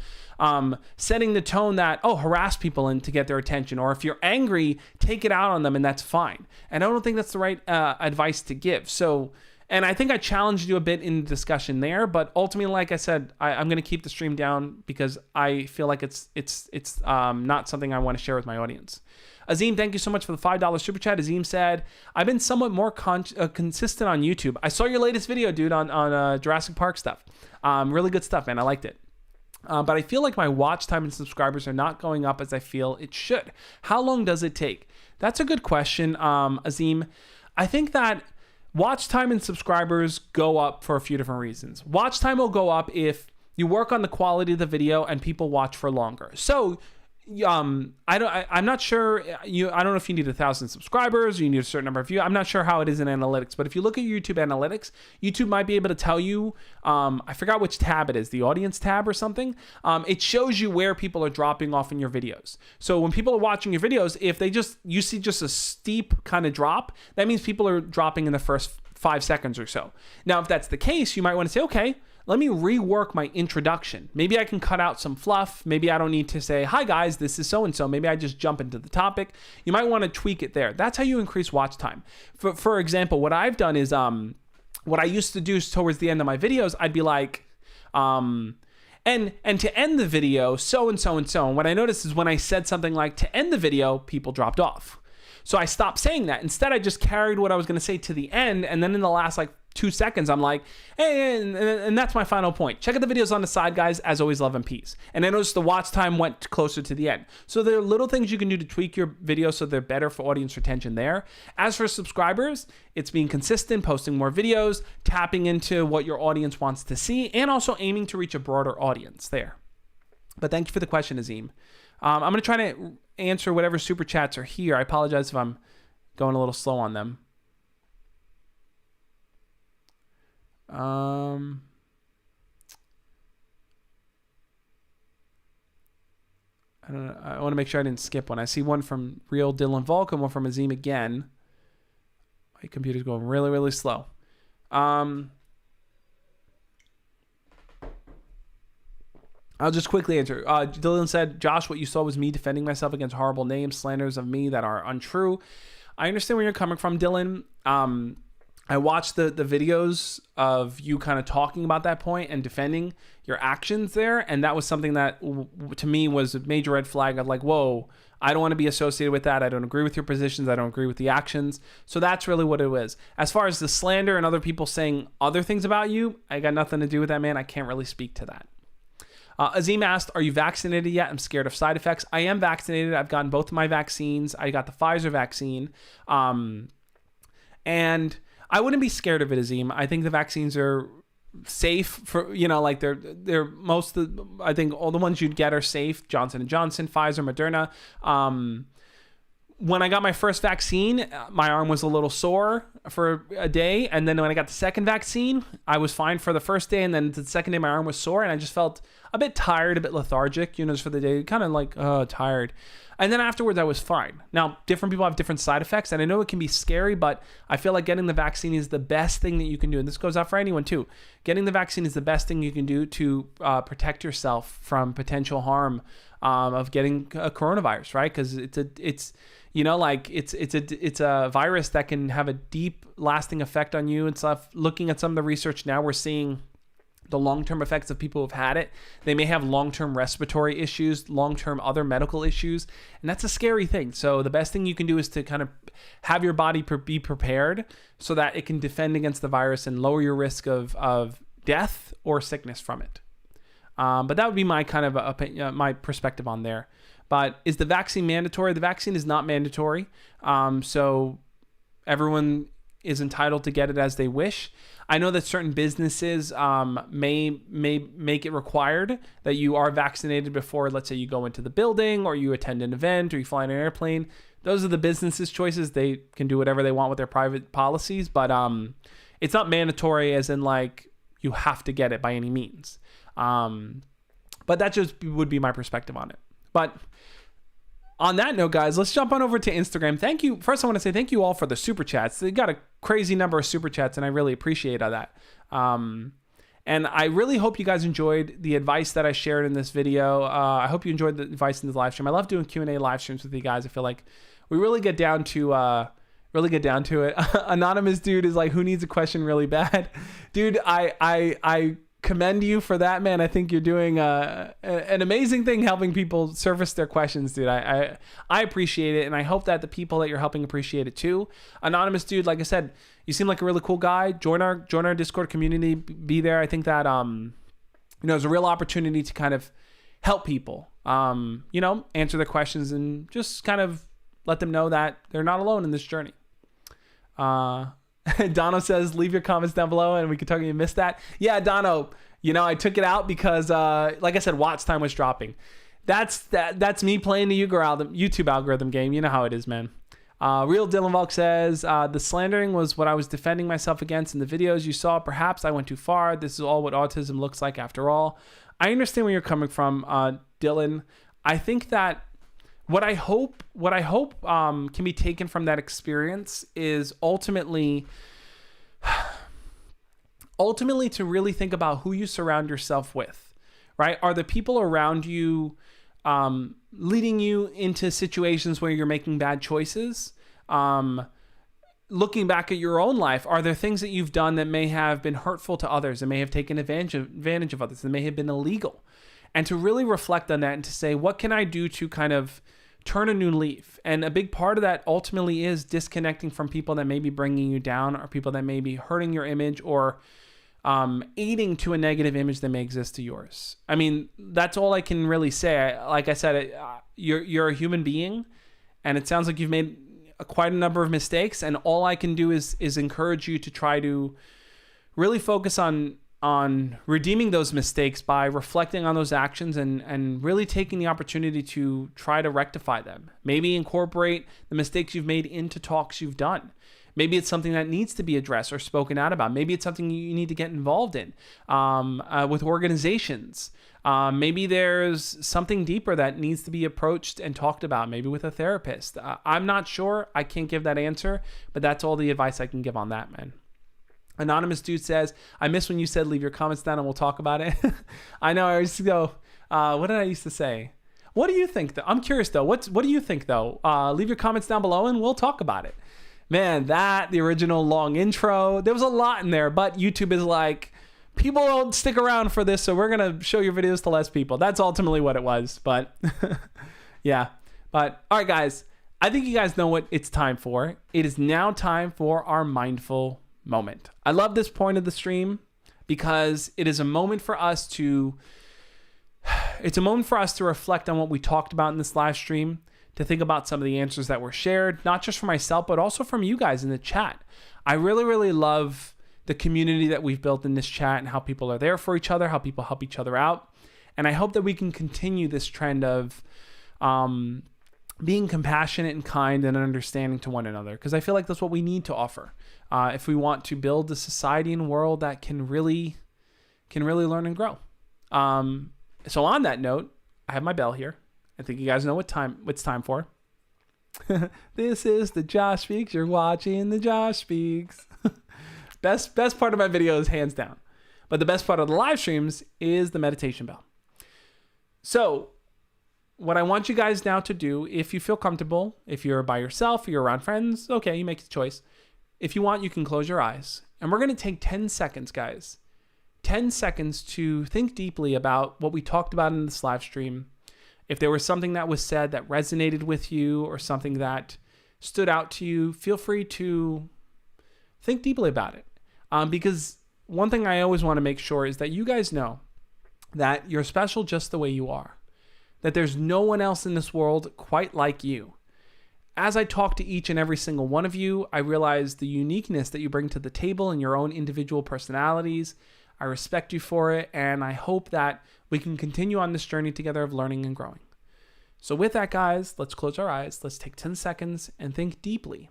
Setting the tone that, oh, harass people and to get their attention, or if you're angry, take it out on them and that's fine. And I don't think that's the right advice to give. So, and I think I challenged you a bit in the discussion there, but ultimately, like I said, I'm going to keep the stream down because I feel like it's not something I want to share with my audience. Azim, thank you so much for the $5 super chat. Azim said, I've been somewhat more consistent on YouTube. I saw your latest video, dude, on Jurassic Park stuff. Really good stuff, man. I liked it. But I feel like my watch time and subscribers are not going up as I feel it should. How long does it take? That's a good question, Azim. I think that watch time and subscribers go up for a few different reasons. Watch time will go up if you work on the quality of the video and people watch for longer. So I'm not sure. I don't know if you need 1,000 subscribers or you need a certain number of views. I'm not sure how it is in analytics, but if you look at YouTube analytics, YouTube might be able to tell you. I forgot which tab it is, the audience tab or something. It shows you where people are dropping off in your videos. So when people are watching your videos, if you see just a steep kind of drop, that means people are dropping in the first 5 seconds or so. Now, if that's the case, you might want to say, okay, let me rework my introduction. Maybe I can cut out some fluff. Maybe I don't need to say, hi guys, this is so-and-so. Maybe I just jump into the topic. You might want to tweak it there. That's how you increase watch time. For example, what I've done is, what I used to do towards the end of my videos, I'd be like, and to end the video, so-and-so and so. And what I noticed is when I said something like, to end the video, people dropped off. So I stopped saying that. Instead, I just carried what I was going to say to the end. And then in the last 2 seconds, I'm like, hey, and that's my final point. Check out the videos on the side, guys. As always, love and peace. And I noticed the watch time went closer to the end. So there are little things you can do to tweak your videos so they're better for audience retention there. As for subscribers, it's being consistent, posting more videos, tapping into what your audience wants to see, and also aiming to reach a broader audience there. But thank you for the question, Azim. I'm going to try to answer whatever super chats are here. I apologize if I'm going a little slow on them. I don't know. I want to make sure I didn't skip one. I see one from Real Dylan Volk and one from Azim again. My computer's going really, really slow. I'll just quickly answer. Dylan said, Josh, what you saw was me defending myself against horrible names, slanders of me that are untrue. I understand where you're coming from, Dylan. I watched the videos of you kind of talking about that point and defending your actions there. And that was something that to me was a major red flag of like, whoa, I don't want to be associated with that. I don't agree with your positions. I don't agree with the actions. So that's really what it was. As far as the slander and other people saying other things about you, I got nothing to do with that, man. I can't really speak to that. Azim asked, are you vaccinated yet? I'm scared of side effects. I am vaccinated. I've gotten both of my vaccines. I got the Pfizer vaccine. And I wouldn't be scared of it, Azim. I think the vaccines are safe for, like they're most of the, I think all the ones you'd get are safe. Johnson & Johnson, Pfizer, Moderna. When I got my first vaccine, my arm was a little sore for a day. And then when I got the second vaccine, I was fine for the first day. And then the second day, my arm was sore and I just felt a bit tired, a bit lethargic, just for the day, kind of like, tired. And then afterwards, I was fine. Now, different people have different side effects, and I know it can be scary, but I feel like getting the vaccine is the best thing that you can do. And this goes out for anyone too. Getting the vaccine is the best thing you can do to protect yourself from potential harm of getting a coronavirus, right? Because it's a virus that can have a deep, lasting effect on you and stuff. Looking at some of the research now, we're seeing the long-term effects of people who've had it. They may have long-term respiratory issues, long-term other medical issues, and that's a scary thing. So the best thing you can do is to kind of have your body be prepared so that it can defend against the virus and lower your risk of death or sickness from it. But that would be my kind of my perspective on there. But is the vaccine mandatory? The vaccine is not mandatory. So everyone is entitled to get it as they wish. I know that certain businesses may make it required that you are vaccinated before, let's say you go into the building or you attend an event or you fly in an airplane. Those are the businesses' choices. They can do whatever they want with their private policies, but it's not mandatory as in like you have to get it by any means. But that just would be my perspective on it. But on that note, guys, let's jump on over to Instagram. Thank you. First, I want to say thank you all for the super chats. They got a crazy number of super chats, and I really appreciate that. And I really hope you guys enjoyed the advice that I shared in this video. I hope you enjoyed the advice in the live stream. I love doing Q&A live streams with you guys. I feel like we really get down to it. Anonymous dude is like, who needs a question really bad? Dude, I commend you for that, man. I think you're doing an amazing thing helping people surface their questions, dude. I appreciate it, and I hope that the people that you're helping appreciate it too. Anonymous dude, like I said, you seem like a really cool guy. Join our Discord community. Be there. I think that there's a real opportunity to kind of help people. Answer their questions and just kind of let them know that they're not alone in this journey. Dono says, leave your comments down below and we can talk. You missed that. Yeah, Dono, I took it out because, like I said, watch time was dropping. That's me playing the YouTube algorithm game. You know how it is, man. Real Dylan Volk says, the slandering was what I was defending myself against in the videos you saw. Perhaps I went too far. This is all what autism looks like after all. I understand where you're coming from, Dylan. I think that what I hope can be taken from that experience is ultimately to really think about who you surround yourself with, right? Are the people around you leading you into situations where you're making bad choices? Looking back at your own life, are there things that you've done that may have been hurtful to others, that may have taken advantage of others, that may have been illegal? And to really reflect on that and to say, what can I do to kind of turn a new leaf? And a big part of that ultimately is disconnecting from people that may be bringing you down or people that may be hurting your image or aiding to a negative image that may exist to yours. I mean, that's all I can really say. Like I said, you're a human being, and it sounds like you've made quite a number of mistakes, and all I can do is encourage you to try to really focus on redeeming those mistakes by reflecting on those actions and really taking the opportunity to try to rectify them. Maybe incorporate the mistakes you've made into talks you've done. Maybe it's something that needs to be addressed or spoken out about. Maybe it's something you need to get involved in with organizations. Maybe there's something deeper that needs to be approached and talked about, maybe with a therapist. I'm not sure. I can't give that answer, but that's all the advice I can give on that, man. Anonymous dude says, I miss when you said leave your comments down and we'll talk about it. I know, I used to go, what did I used to say? What do you think though? I'm curious though. What do you think though? Leave your comments down below and we'll talk about it. Man, the original long intro, there was a lot in there, but YouTube is like, people don't stick around for this, so we're going to show your videos to less people. That's ultimately what it was, but yeah. But all right, guys, I think you guys know what it's time for. It is now time for our mindful moment. I love this point of the stream because it is a moment for us to reflect on what we talked about in this live stream, to think about some of the answers that were shared, not just for myself, but also from you guys in the chat. I really, really love the community that we've built in this chat and how people are there for each other, how people help each other out. And I hope that we can continue this trend of being compassionate and kind and understanding to one another, because I feel like that's what we need to offer if we want to build a society and world that can really learn and grow. So on that note, I have my bell here. I think you guys know what it's time for. This is the Josh Speaks. You're watching the Josh Speaks. Best part of my videos, hands down. But the best part of the live streams is the meditation bell. So what I want you guys now to do, if you feel comfortable, if you're by yourself, you're around friends, okay, you make the choice. If you want, you can close your eyes. And we're going to take 10 seconds, guys. 10 seconds to think deeply about what we talked about in this live stream. If there was something that was said that resonated with you or something that stood out to you, feel free to think deeply about it. Because one thing I always want to make sure is that you guys know that you're special just the way you are. That there's no one else in this world quite like you. As I talk to each and every single one of you, I realize the uniqueness that you bring to the table and your own individual personalities. I respect you for it, and I hope that we can continue on this journey together of learning and growing. So with that, guys, let's close our eyes. Let's take 10 seconds and think deeply.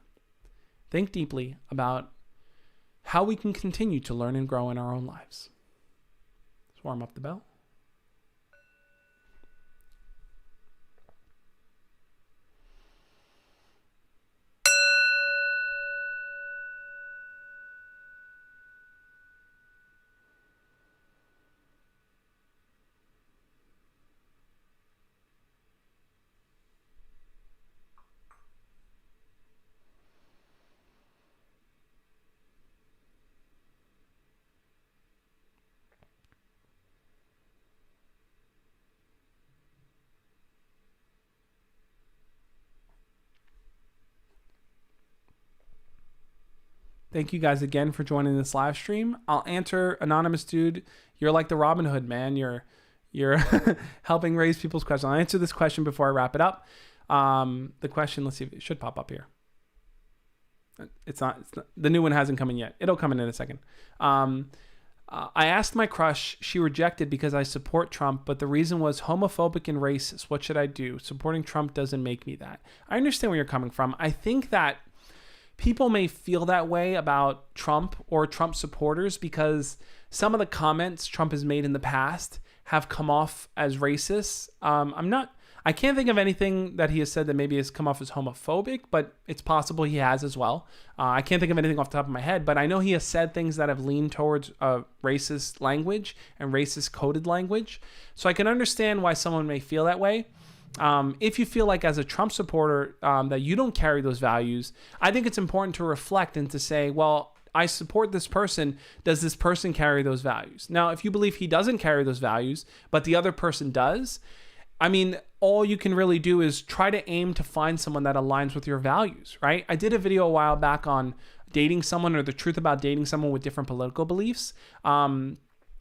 Think deeply about how we can continue to learn and grow in our own lives. Let's warm up the bell. Thank you guys again for joining this live stream. I'll answer, anonymous dude. You're like the Robin Hood, man. You're helping raise people's questions. I'll answer this question before I wrap it up. The question, let's see if it should pop up here. It's not the new one hasn't come in yet. It'll come in a second. I asked my crush. She rejected because I support Trump, but the reason was homophobic and racist. What should I do? Supporting Trump doesn't make me that. I understand where you're coming from. I think that people may feel that way about Trump or Trump supporters because some of the comments Trump has made in the past have come off as racist. I can't think of anything that he has said that maybe has come off as homophobic, but it's possible he has as well. I can't think of anything off the top of my head, but I know he has said things that have leaned towards racist language and racist coded language. So I can understand why someone may feel that way. If you feel like as a Trump supporter that you don't carry those values, I think it's important to reflect and to say, well, I support this person. Does this person carry those values? Now, if you believe he doesn't carry those values, but the other person does, I mean, all you can really do is try to aim to find someone that aligns with your values, right? I did a video a while back on dating someone or the truth about dating someone with different political beliefs.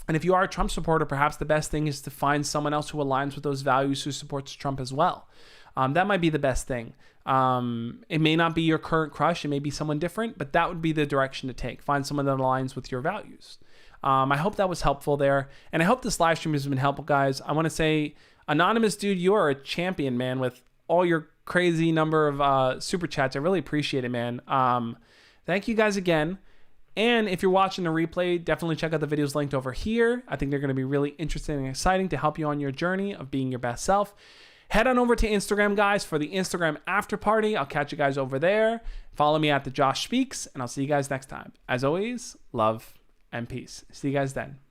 And if you are a Trump supporter, perhaps the best thing is to find someone else who aligns with those values who supports Trump as well. That might be the best thing. It may not be your current crush. It may be someone different, but that would be the direction to take. Find someone that aligns with your values. I hope that was helpful there. And I hope this live stream has been helpful, guys. I want to say, anonymous dude, you are a champion, man, with all your crazy number of super chats. I really appreciate it, man. Thank you guys again. And if you're watching the replay, definitely check out the videos linked over here. I think they're going to be really interesting and exciting to help you on your journey of being your best self. Head on over to Instagram, guys, for the Instagram after party. I'll catch you guys over there. Follow me at the Josh Speaks, and I'll see you guys next time. As always, love and peace. See you guys then.